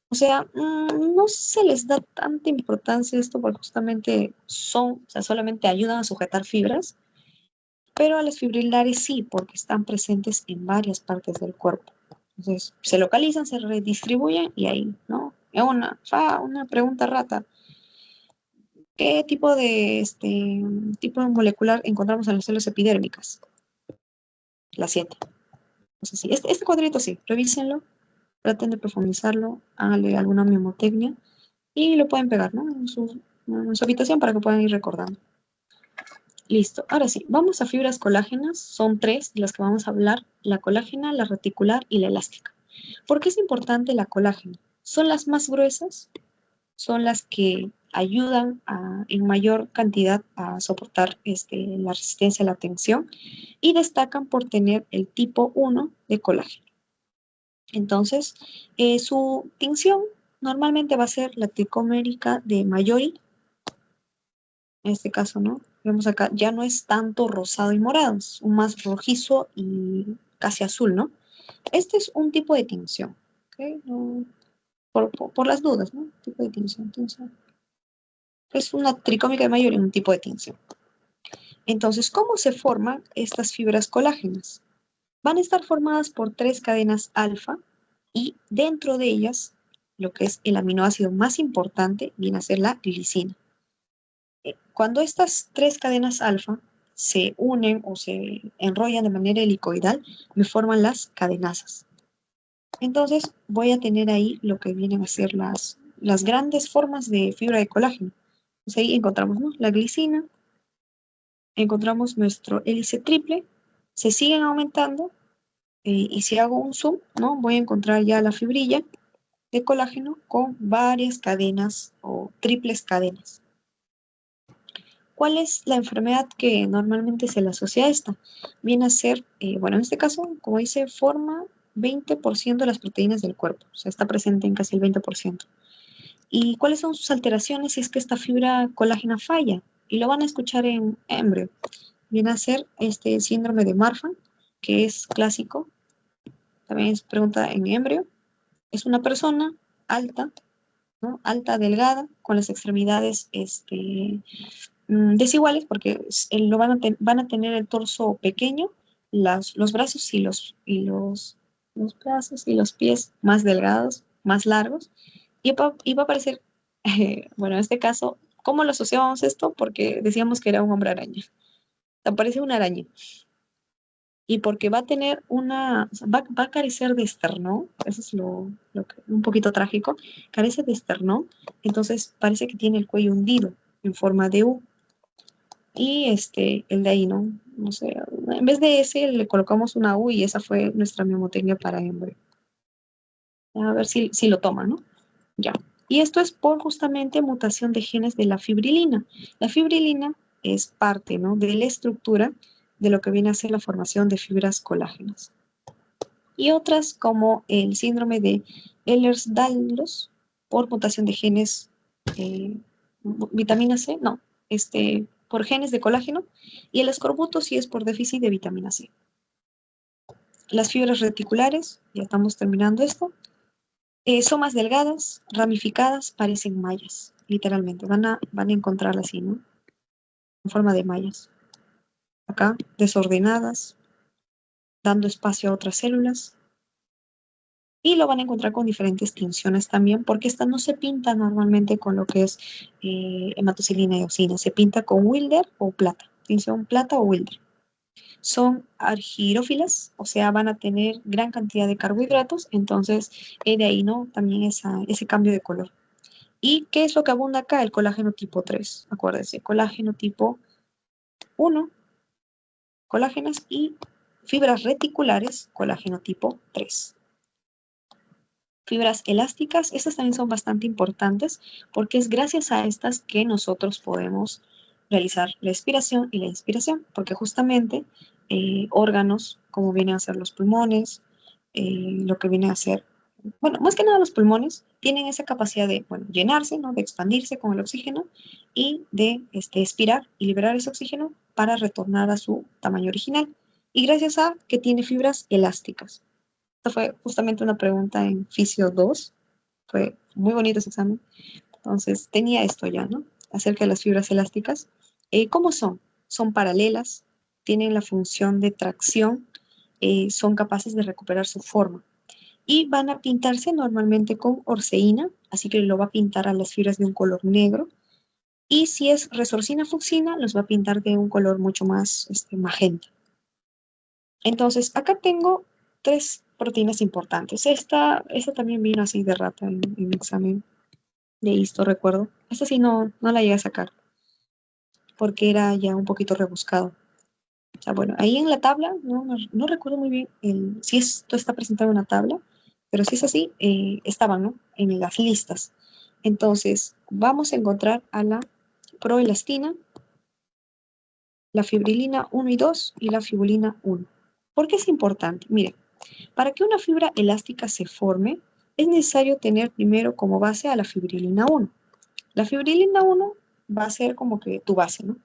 O sea, no se les da tanta importancia a esto porque justamente o sea, solamente ayudan a sujetar fibras, pero a las fibrilares sí, porque están presentes en varias partes del cuerpo. Entonces, se localizan, se redistribuyen y ahí, ¿no? Una pregunta rata. ¿Qué tipo de molecular encontramos en las células epidérmicas? La 7. Entonces, sí, este cuadrito sí, revísenlo, traten de profundizarlo, háganle alguna mnemotecnia y lo pueden pegar, ¿no? En su habitación para que puedan ir recordando. Listo, ahora sí, vamos a fibras colágenas, son 3 de las que vamos a hablar, la colágena, la reticular y la elástica. ¿Por qué es importante la colágena? Son las más gruesas, son las que ayudan en mayor cantidad a soportar la resistencia a la tensión y destacan por tener el tipo 1 de colágeno. Entonces, su tinción normalmente va a ser la tricomérica de Mayori, en este caso, ¿no? Vemos acá, ya no es tanto rosado y morado, es un más rojizo y casi azul, ¿no? Este es un tipo de tinción, ¿ok? No, por las dudas, ¿no? Tipo de tinción. Es una tricómica de mayor y un tipo de tinción. Entonces, ¿cómo se forman estas fibras colágenas? Van a estar formadas por 3 cadenas alfa y dentro de ellas, lo que es el aminoácido más importante viene a ser la glicina. Cuando estas 3 cadenas alfa se unen o se enrollan de manera helicoidal, me forman las cadenasas. Entonces voy a tener ahí lo que vienen a ser las grandes formas de fibra de colágeno. Pues ahí encontramos, ¿no?, la glicina, encontramos nuestro hélice triple, se siguen aumentando y si hago un zoom, ¿no?, voy a encontrar ya la fibrilla de colágeno con varias cadenas o triples cadenas. ¿Cuál es la enfermedad que normalmente se le asocia a esta? Viene a ser, bueno, en este caso, como dice, forma 20% de las proteínas del cuerpo, o sea, está presente en casi el 20%. ¿Y cuáles son sus alteraciones si es que esta fibra colágena falla? Y lo van a escuchar en Embryo. Viene a ser este síndrome de Marfan, que es clásico, también es pregunta en Embryo. Es una persona alta, ¿no?, alta, delgada, con las extremidades desiguales porque van a tener el torso pequeño, los brazos los brazos y los pies más delgados, más largos, y va a aparecer, bueno, en este caso, ¿cómo lo asociábamos esto? Porque decíamos que era un hombre araña. Aparece una araña. Y porque va a tener o sea, va a carecer de esternón, eso es un poquito trágico, carece de esternón, entonces parece que tiene el cuello hundido en forma de U. Y el de ahí, ¿no? No sé, en vez de ese le colocamos una U y esa fue nuestra mnemotecnia para Embryo. A ver si lo toma, ¿no? Ya. Y esto es por justamente mutación de genes de la fibrilina. La fibrilina es parte, ¿no?, de la estructura de lo que viene a ser la formación de fibras colágenas. Y otras como el síndrome de Ehlers-Danlos por mutación de genes, vitamina C, no, por genes de colágeno, y el escorbuto sí es por déficit de vitamina C. Las fibras reticulares, ya estamos terminando esto, son más delgadas, ramificadas, parecen mallas, literalmente, van a encontrarlas así, ¿no?, en forma de mallas. Acá, desordenadas, dando espacio a otras células, y lo van a encontrar con diferentes tinciones también, porque esta no se pinta normalmente con lo que es hematocilina y auxina, se pinta con Wilder o plata, tinción plata o Wilder. Son argirófilas, o sea, van a tener gran cantidad de carbohidratos, entonces de ahí, ¿no? También ese cambio de color. ¿Y qué es lo que abunda acá? El colágeno tipo 3. Acuérdense, colágeno tipo 1, colágenos y fibras reticulares, colágeno tipo 3. Fibras elásticas, estas también son bastante importantes porque es gracias a estas que nosotros podemos realizar la expiración y la inspiración, porque justamente órganos como vienen a ser los pulmones, lo que viene a ser, bueno, más que nada los pulmones tienen esa capacidad de, bueno, llenarse, ¿no? De expandirse con el oxígeno y de expirar y liberar ese oxígeno para retornar a su tamaño original. Y gracias a que tiene fibras elásticas. Esta fue justamente una pregunta en Fisio 2. Fue muy bonito ese examen. Entonces, tenía esto ya, ¿no? Acerca de las fibras elásticas. ¿Cómo son? Son paralelas, tienen la función de tracción, son capaces de recuperar su forma. Y van a pintarse normalmente con orceína, así que lo va a pintar a las fibras de un color negro. Y si es resorcina fucsina, los va a pintar de un color mucho más magenta. Entonces, acá tengo tres proteínas importantes. Esta también vino así de rata en el examen de histo, recuerdo. Esta sí no la llegué a sacar porque era ya un poquito rebuscado. O sea, bueno, ahí en la tabla, no recuerdo muy bien si esto está presentado en una tabla, pero si es así, estaban, ¿no? En las listas. Entonces, vamos a encontrar a la proelastina, la fibrilina 1 y 2 y la fibulina 1. ¿Por qué es importante? Mire, para que una fibra elástica se forme, es necesario tener primero como base a la fibrilina 1. La fibrilina 1 va a ser como que tu base, ¿no?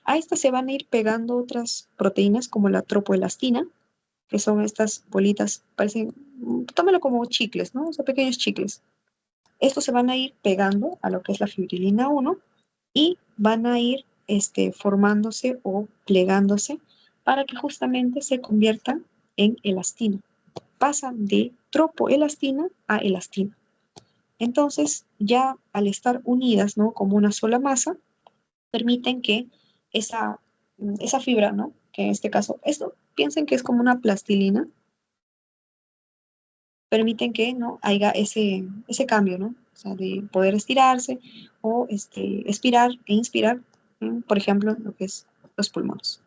A esta se van a ir pegando otras proteínas como la tropoelastina, que son estas bolitas, parecen, tómalo como chicles, ¿no? O sea, pequeños chicles. Estos se van a ir pegando a lo que es la fibrilina 1 y van a ir formándose o plegándose para que justamente se conviertan en elastina. Pasan de tropoelastina a elastina. Entonces, ya al estar unidas, ¿no? Como una sola masa, permiten que esa fibra, ¿no? Que en este caso, esto piensen que es como una plastilina, permiten que no haya ese cambio, ¿no? O sea, de poder estirarse o expirar e inspirar, ¿no? Por ejemplo, lo que es los pulmones.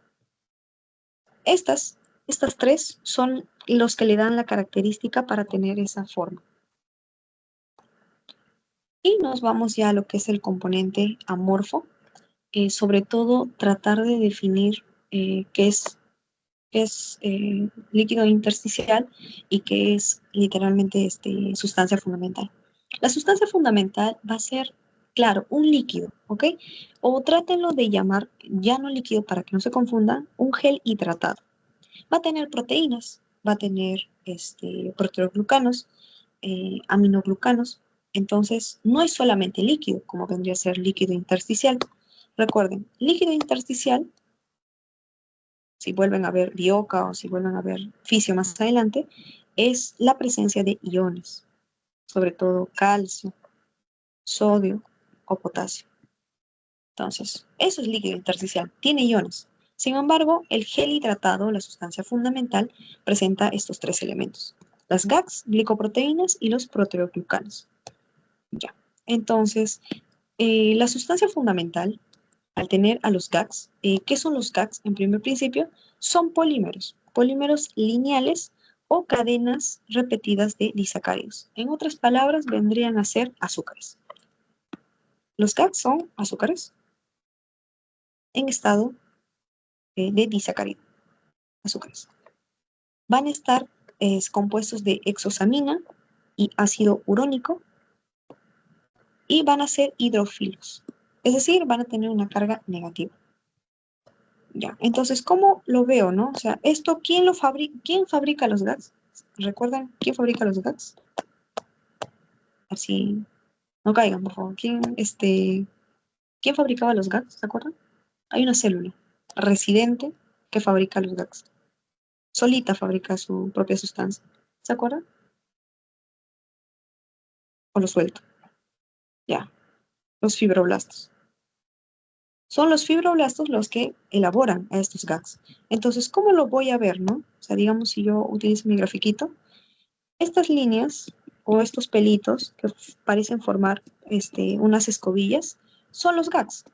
Estas tres son los que le dan la característica para tener esa forma. Y nos vamos ya a lo que es el componente amorfo, sobre todo tratar de definir qué es líquido intersticial y qué es literalmente sustancia fundamental. La sustancia fundamental va a ser, claro, un líquido, ¿ok? O trátenlo de llamar, ya no líquido para que no se confundan, un gel hidratado. Va a tener proteínas, va a tener proteoglucanos, aminoglucanos. Entonces, no es solamente líquido, como vendría a ser líquido intersticial. Recuerden, líquido intersticial, si vuelven a ver Bioca o si vuelven a ver Fisio más adelante, es la presencia de iones, sobre todo calcio, sodio o potasio. Entonces, eso es líquido intersticial, tiene iones. Sin embargo, el gel hidratado, la sustancia fundamental, presenta estos tres elementos: las GAGs, glicoproteínas y los proteoglucanos. Ya. Entonces, la sustancia fundamental, al tener a los GAGs, ¿qué son los GAGs? En primer principio, son polímeros lineales o cadenas repetidas de disacáridos. En otras palabras, vendrían a ser azúcares. Los GAGs son azúcares en estado de disacárido, azúcares. Van a estar compuestos de hexosamina y ácido urónico y van a ser hidrófilos, es decir, van a tener una carga negativa. Ya, entonces, ¿cómo lo veo, no? O sea, esto, ¿quién fabrica los GAGs? ¿Recuerdan quién fabrica los GAGs? Así, no caigan, por favor. ¿Quién fabricaba los GAGs? ¿Se acuerdan? Hay una célula residente que fabrica los GAGs. Solita fabrica su propia sustancia. ¿Se acuerdan? O lo suelto. Ya, los fibroblastos. Son los fibroblastos los que elaboran a estos gags. Entonces, ¿cómo lo voy a ver, no? O sea, digamos, si yo utilizo mi grafiquito, estas líneas o estos pelitos que parecen formar unas escobillas son los gags.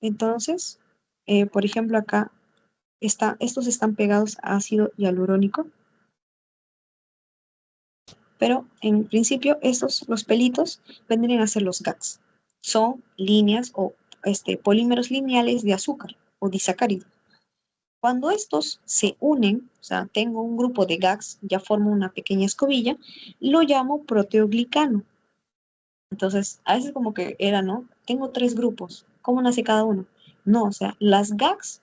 Entonces, por ejemplo, acá estos están pegados a ácido hialurónico, pero en principio los pelitos vendrían a ser los gags. Son líneas o polímeros lineales de azúcar o disacárido. Cuando estos se unen, o sea, tengo un grupo de gags, ya formo una pequeña escobilla, lo llamo proteoglicano. Entonces, a veces como que era, ¿no? Tengo 3 grupos, ¿cómo nace cada uno? No, o sea, las gags,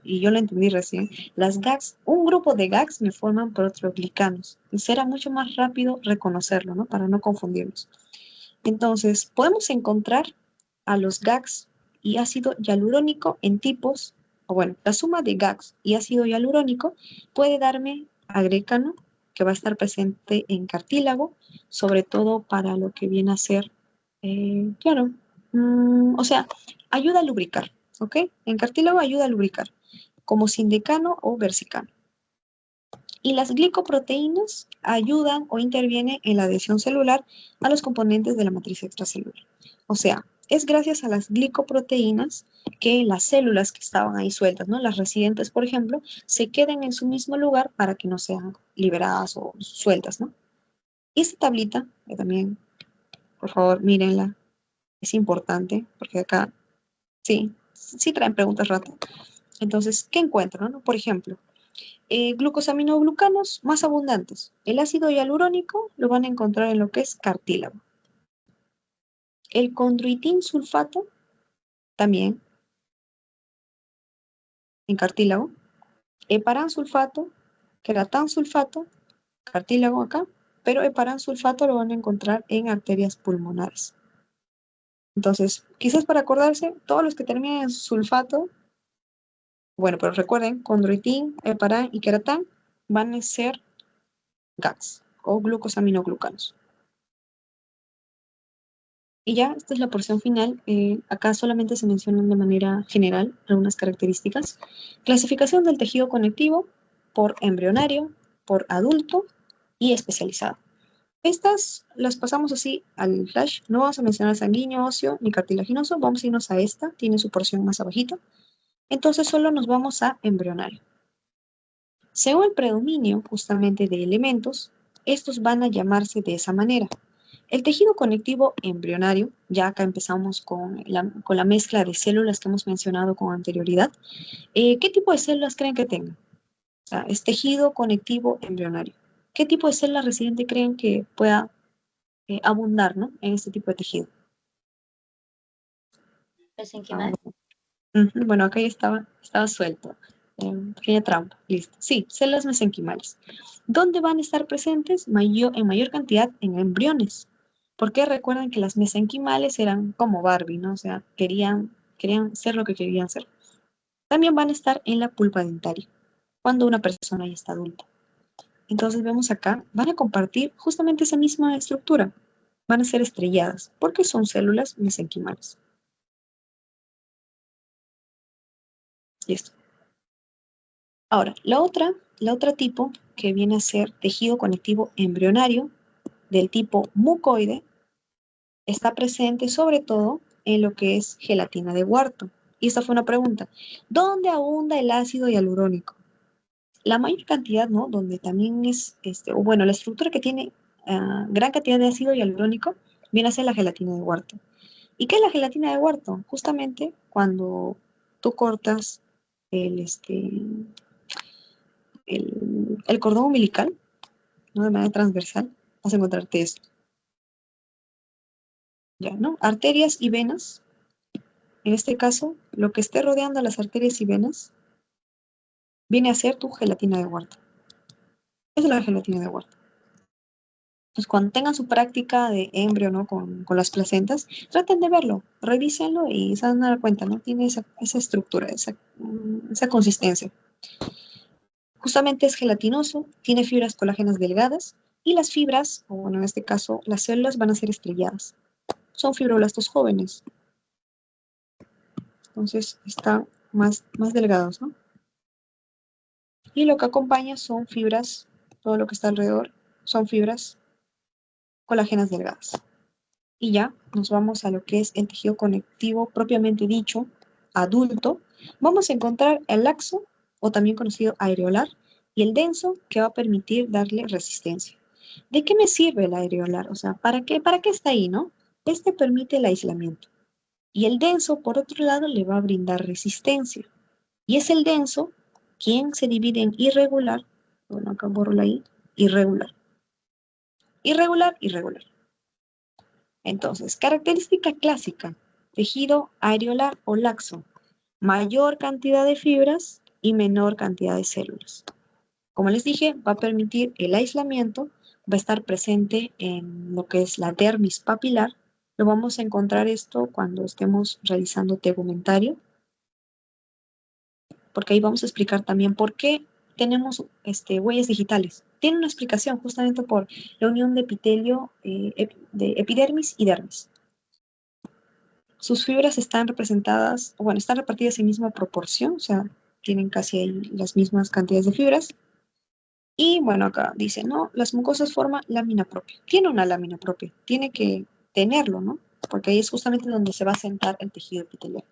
y yo lo entendí recién, las gags, un grupo de gags me forman proteoglicanos. Y será mucho más rápido reconocerlo, ¿no? Para no confundirnos. Entonces, podemos encontrar a los gags y ácido hialurónico en tipos, o bueno, la suma de gags y ácido hialurónico puede darme agrécano, que va a estar presente en cartílago, sobre todo para lo que viene a ser, claro, o sea, ayuda a lubricar, ¿ok? En cartílago ayuda a lubricar, como sindecano o versicano. Y las glicoproteínas ayudan o intervienen en la adhesión celular a los componentes de la matriz extracelular. O sea, es gracias a las glicoproteínas que las células que estaban ahí sueltas, ¿no? Las residentes, por ejemplo, se queden en su mismo lugar para que no sean liberadas o sueltas, ¿no? Y esta tablita, que también, por favor, mírenla, es importante, porque acá, sí traen preguntas ratas. Entonces, ¿qué encuentran, no? Por ejemplo, glucosaminoglucanos más abundantes. El ácido hialurónico lo van a encontrar en lo que es cartílago. El condroitin sulfato también en cartílago. Heparan sulfato, queratan sulfato, cartílago acá, pero heparan sulfato lo van a encontrar en arterias pulmonares. Entonces, quizás para acordarse, todos los que terminen en sulfato, bueno, pero recuerden, condroitin, heparan y queratán van a ser GAGs o glucosaminoglucanos. Y ya, esta es la porción final. Acá solamente se mencionan de manera general algunas características. Clasificación del tejido conectivo por embrionario, por adulto y especializado. Estas las pasamos así al flash. No vamos a mencionar sanguíneo, óseo ni cartilaginoso. Vamos a irnos a esta. Tiene su porción más abajito. Entonces solo nos vamos a embrionario. Según el predominio justamente de elementos, estos van a llamarse de esa manera. El tejido conectivo embrionario, ya acá empezamos con la mezcla de células que hemos mencionado con anterioridad. ¿Qué tipo de células creen que tenga? O sea, es tejido conectivo embrionario. ¿Qué tipo de célula residente creen que pueda abundar, ¿no? En este tipo de tejido? Ah, bueno, acá ya estaba suelto. Pequeña trampa, listo. Sí, células mesenquimales. ¿Dónde van a estar presentes? En mayor cantidad en embriones. Porque recuerden que las mesenquimales eran como Barbie, ¿no? O sea, querían ser lo que querían ser. También van a estar en la pulpa dentaria, cuando una persona ya está adulta. Entonces vemos acá, van a compartir justamente esa misma estructura. Van a ser estrelladas, porque son células mesenquimales. Listo. Ahora, la otra tipo que viene a ser tejido conectivo embrionario del tipo mucoide está presente sobre todo en lo que es gelatina de Wharton. Y esta fue una pregunta. ¿Dónde abunda el ácido hialurónico? La mayor cantidad, ¿no? Donde también es, o bueno, la estructura que tiene gran cantidad de ácido hialurónico viene a ser la gelatina de Wharton. ¿Y qué es la gelatina de Wharton? Justamente cuando tú cortas el, este, el cordón umbilical, ¿no? De manera transversal, vas a encontrarte esto, ¿ya? ¿No? Arterias y venas. En este caso, lo que esté rodeando a las arterias y venas viene a ser tu gelatina de Wharton. Esa es la gelatina de Wharton. Entonces, cuando tengan su práctica de embrio, ¿no? Con las placentas, traten de verlo, revísenlo y se van a dar cuenta, ¿no? Tiene esa estructura, esa consistencia. Justamente es gelatinoso, tiene fibras colágenas delgadas y las fibras, o bueno, en este caso, las células van a ser estrelladas. Son fibroblastos jóvenes. Entonces están más delgados, ¿no? Y lo que acompaña son fibras, todo lo que está alrededor son fibras colágenas delgadas. Y ya nos vamos a lo que es el tejido conectivo propiamente dicho, adulto. Vamos a encontrar el laxo, o también conocido areolar, y el denso, que va a permitir darle resistencia. ¿De qué me sirve el areolar? O sea, para qué está ahí, no? Este permite el aislamiento. Y el denso, por otro lado, le va a brindar resistencia. Y es el denso quien se divide en irregular, bueno, acá borro la I, irregular. Irregular, irregular. Entonces, característica clásica, tejido areolar o laxo, mayor cantidad de fibras y menor cantidad de células. Como les dije, va a permitir el aislamiento, va a estar presente en lo que es la dermis papilar. Lo vamos a encontrar esto cuando estemos realizando tegumentario, porque ahí vamos a explicar también por qué tenemos huellas digitales. Tiene una explicación justamente por la unión de epitelio, de epidermis y dermis. Sus fibras están representadas, bueno, están repartidas en misma proporción, o sea, tienen casi ahí las mismas cantidades de fibras. Y bueno, acá dice, no, las mucosas forman lámina propia. Tiene una lámina propia, tiene que tenerlo, ¿no? Porque ahí es justamente donde se va a sentar el tejido epitelial.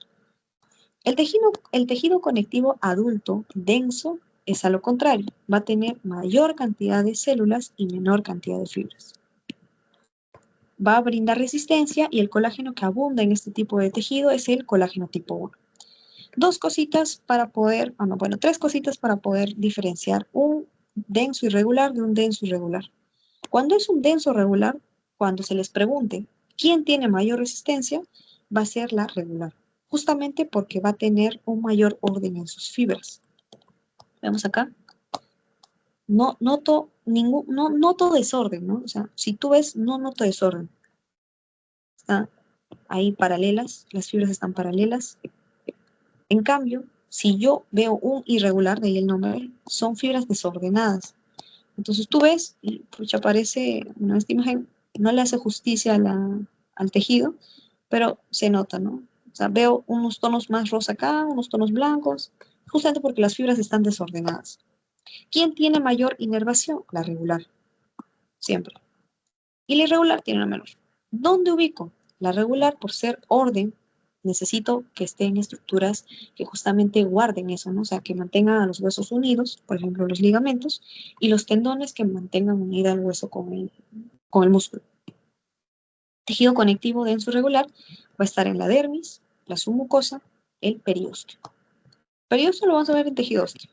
El tejido conectivo adulto denso es a lo contrario, va a tener mayor cantidad de células y menor cantidad de fibras. Va a brindar resistencia y el colágeno que abunda en este tipo de tejido es el colágeno tipo 1. Tres cositas para poder diferenciar un denso irregular de un denso irregular. Cuando es un denso regular, cuando se les pregunte quién tiene mayor resistencia, va a ser la regular, justamente porque va a tener un mayor orden en sus fibras. Vemos acá. No noto desorden, ¿no? O sea, si tú ves, no noto desorden. Está ahí paralelas, las fibras están paralelas. En cambio, si yo veo un irregular, de ahí el nombre, son fibras desordenadas. Entonces tú ves, y pucha, parece, esta imagen no le hace justicia al tejido, pero se nota, ¿no? O sea, veo unos tonos más rosa acá, unos tonos blancos, justamente porque las fibras están desordenadas. ¿Quién tiene mayor inervación? La regular, siempre. Y la irregular tiene una menor. ¿Dónde ubico? La regular, por ser orden, necesito que esté en estructuras que justamente guarden eso, ¿no? O sea, que mantengan a los huesos unidos, por ejemplo, los ligamentos, y los tendones que mantengan unida el hueso con el músculo. Tejido conectivo denso irregular va a estar en la dermis, la submucosa, el periósteo. Periósteo lo vamos a ver en tejido óseo.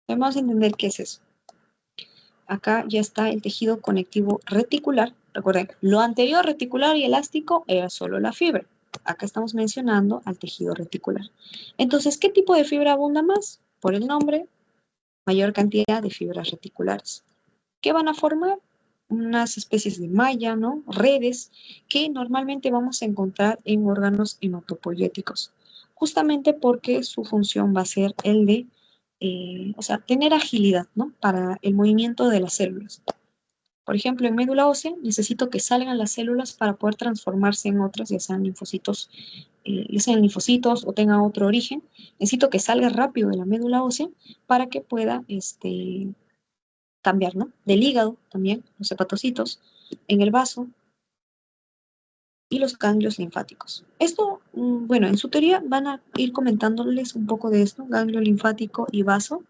Vamos a entender qué es eso. Acá ya está el tejido conectivo reticular. Recuerden, lo anterior reticular y elástico era solo la fibra. Acá estamos mencionando al tejido reticular. Entonces, ¿qué tipo de fibra abunda más? Por el nombre, mayor cantidad de fibras reticulares. ¿Qué van a formar? Unas especies de malla, ¿no? Redes que normalmente vamos a encontrar en órganos hematopoyéticos, justamente porque su función va a ser el de tener agilidad, ¿no? Para el movimiento de las células. Por ejemplo, en médula ósea necesito que salgan las células para poder transformarse en otras, ya sean linfocitos o tengan otro origen. Necesito que salga rápido de la médula ósea para que pueda cambiar, ¿no? Del hígado también, los hepatocitos, en el vaso y los ganglios linfáticos. Esto, bueno, en su teoría van a ir comentándoles un poco de esto, ganglio linfático y vaso,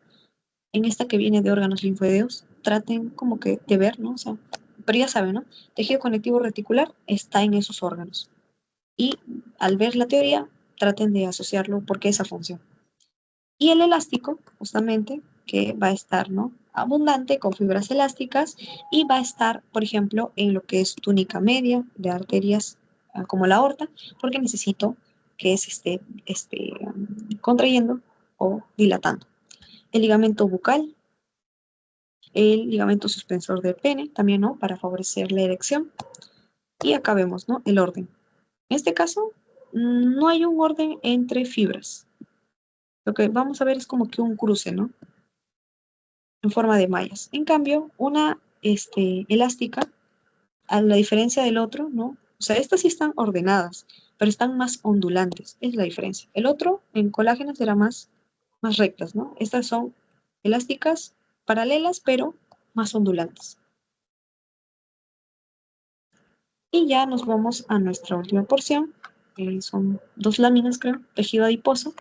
en esta que viene de órganos linfoideos, traten como que de ver, ¿no? O sea, pero ya saben, ¿no? Tejido conectivo reticular está en esos órganos. Y al ver la teoría, traten de asociarlo porque esa función. Y el elástico, justamente, que va a estar, ¿no? Abundante con fibras elásticas y va a estar, por ejemplo, en lo que es túnica media de arterias como la aorta, porque necesito que se esté contrayendo o dilatando. El ligamento bucal, el ligamento suspensor del pene, también, ¿no? Para favorecer la erección. Y acá vemos, ¿no? El orden. En este caso, no hay un orden entre fibras. Lo que vamos a ver es como que un cruce, ¿no? En forma de mallas. En cambio, una elástica, a la diferencia del otro, ¿no? O sea, estas sí están ordenadas, pero están más ondulantes, es la diferencia. El otro, en colágeno, será más rectas, ¿no? Estas son elásticas, paralelas, pero más ondulantes. Y ya nos vamos a nuestra última porción, que son 2 láminas, creo, tejido adiposo,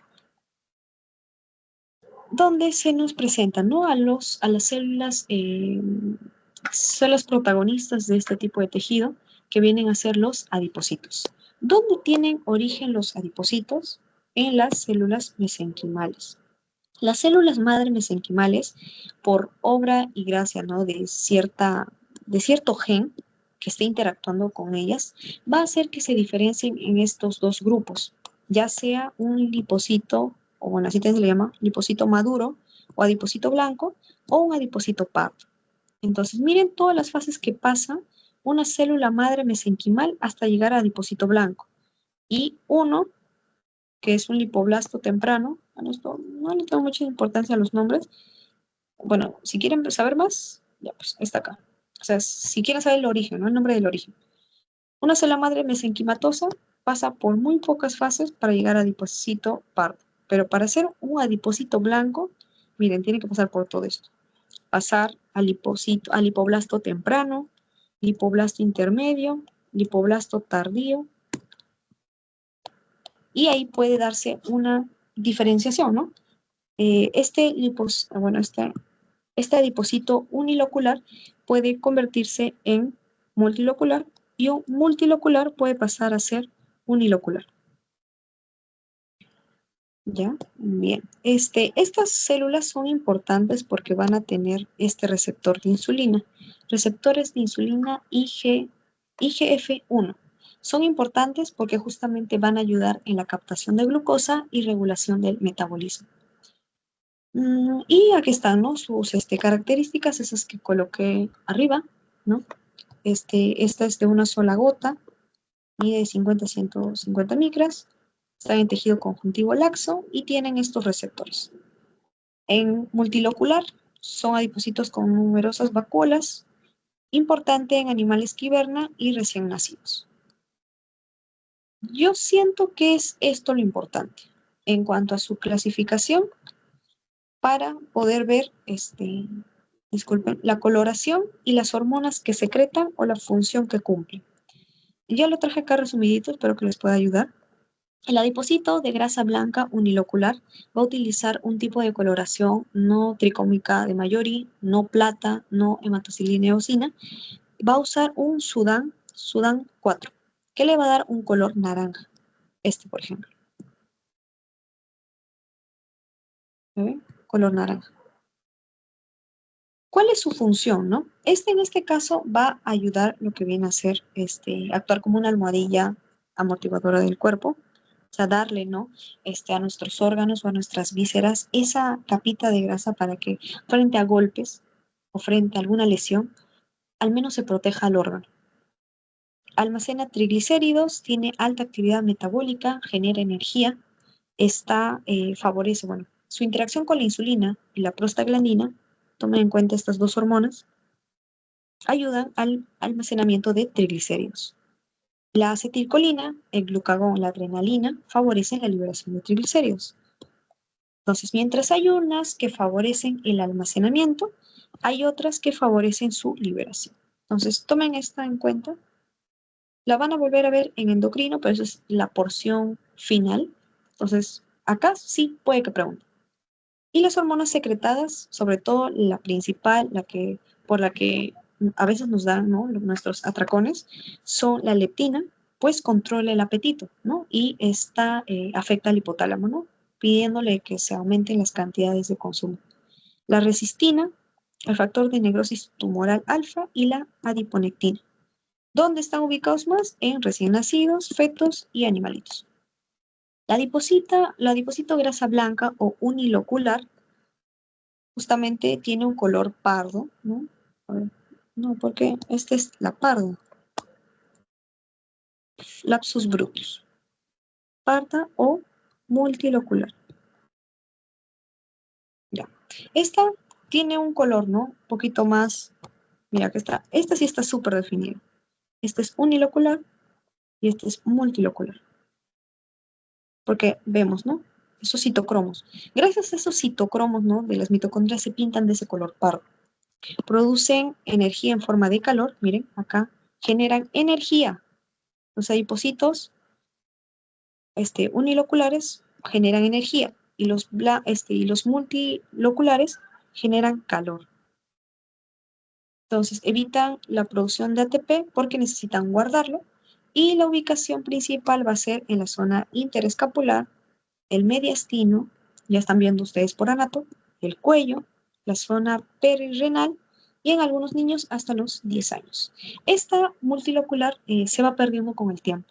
donde se nos presentan, ¿no? A las células protagonistas de este tipo de tejido, que vienen a ser los adipocitos. ¿Dónde tienen origen los adipocitos? En las células mesenquimales. Las células madre mesenquimales, por obra y gracia, ¿no? de cierto gen que esté interactuando con ellas, va a hacer que se diferencien en estos dos grupos, ya sea un lipocito, o bueno, así se le llama, lipocito maduro, o adipocito blanco, o un adipocito pardo. Entonces, miren todas las fases que pasa una célula madre mesenquimal hasta llegar a adipocito blanco. Y uno, que es un lipoblasto temprano, bueno, esto no le tengo mucha importancia a los nombres. Bueno, si quieren saber más, ya pues está acá. O sea, si quieren saber el origen, ¿no? El nombre del origen. Una célula madre mesenquimatosa pasa por muy pocas fases para llegar a adipocito pardo. Pero para ser un adipocito blanco, miren, tiene que pasar por todo esto. Pasar al lipoblasto temprano, lipoblasto intermedio, lipoblasto tardío, y ahí puede darse una diferenciación, ¿no? Este adipocito unilocular puede convertirse en multilocular y un multilocular puede pasar a ser unilocular. ¿Ya? Bien. Estas células son importantes porque van a tener este receptor de insulina. Receptores de insulina IGF-1. Son importantes porque justamente van a ayudar en la captación de glucosa y regulación del metabolismo. Y aquí están, ¿no? Sus características, esas que coloqué arriba, ¿no? Esta es de una sola gota, mide 50 a 150 micras, está en tejido conjuntivo laxo y tienen estos receptores. En multilocular son adipocitos con numerosas vacuolas, importante en animales que hibernan y recién nacidos. Yo siento que es esto lo importante en cuanto a su clasificación para poder ver disculpen, la coloración y las hormonas que secretan o la función que cumplen. Ya lo traje acá resumidito, espero que les pueda ayudar. El adipocito de grasa blanca unilocular va a utilizar un tipo de coloración no tricómica de Mayori, no plata, no hematocilina eosina. Va a usar un Sudan 4, que le va a dar un color naranja. Por ejemplo. ¿Ven? Color naranja. ¿Cuál es su función, no? En este caso va a ayudar lo que viene a ser actuar como una almohadilla amortiguadora del cuerpo, o sea, darle, ¿no? A nuestros órganos o a nuestras vísceras esa capita de grasa para que frente a golpes o frente a alguna lesión, al menos se proteja al órgano. Almacena triglicéridos, tiene alta actividad metabólica, genera energía, favorece, bueno, su interacción con la insulina y la prostaglandina, tomen en cuenta estas dos hormonas, ayudan al almacenamiento de triglicéridos. La acetilcolina, el glucagón, la adrenalina favorecen la liberación de triglicéridos. Entonces, mientras hay unas que favorecen el almacenamiento, hay otras que favorecen su liberación. Entonces, tomen esta en cuenta. La van a volver a ver en endocrino, pero esa es la porción final. Entonces, acá sí puede que pregunten. Y las hormonas secretadas, sobre todo la principal, por la que a veces nos dan, ¿no? Nuestros atracones, son la leptina, pues controla el apetito, ¿no? Y esta afecta al hipotálamo, ¿no? Pidiéndole que se aumenten las cantidades de consumo. La resistina, el factor de necrosis tumoral alfa y la adiponectina. ¿Dónde están ubicados más? En recién nacidos, fetos y animalitos. La adipocito grasa blanca o unilocular justamente tiene un color pardo, ¿no? A ver, no, porque esta es la parda. Lapsus brutus. Parda o multilocular. Ya. Esta tiene un color, ¿no? Un poquito más. Mira que está. Esta sí está súper definida. Este es unilocular y este es multilocular. porque vemos, ¿no? Esos citocromos. Gracias a esos citocromos, ¿no? De las mitocondrias se pintan de ese color pardo. Producen energía en forma de calor, miren, acá, generan energía. Los adipocitos uniloculares generan energía y los multiloculares generan calor. Entonces, evitan la producción de ATP porque necesitan guardarlo y la ubicación principal va a ser en la zona interescapular, el mediastino, ya están viendo ustedes por anato, el cuello, la zona perirenal y en algunos niños hasta los 10 años. Esta multilocular se va perdiendo con el tiempo.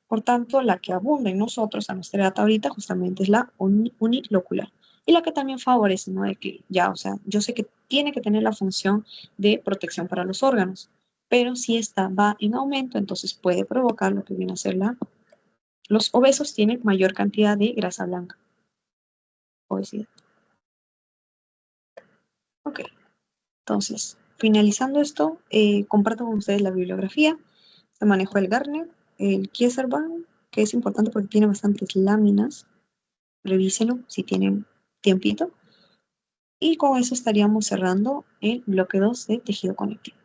Por tanto, la que abunda en nosotros a nuestra edad ahorita justamente es la unilocular. Y la que también favorece, ¿no? De que ya, o sea, yo sé que tiene que tener la función de protección para los órganos, pero si esta va en aumento, entonces puede provocar lo que viene a ser los obesos tienen mayor cantidad de grasa blanca, obesidad. Ok, entonces, finalizando esto, comparto con ustedes la bibliografía. Se manejó el Garner, el Kieserban, que es importante porque tiene bastantes láminas. Revísenlo si tienen tiempito. Y con eso estaríamos cerrando el bloque 2 de tejido conectivo.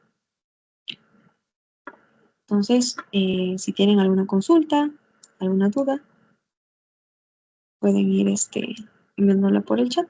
Entonces, si tienen alguna consulta, alguna duda, pueden ir enviándola por el chat.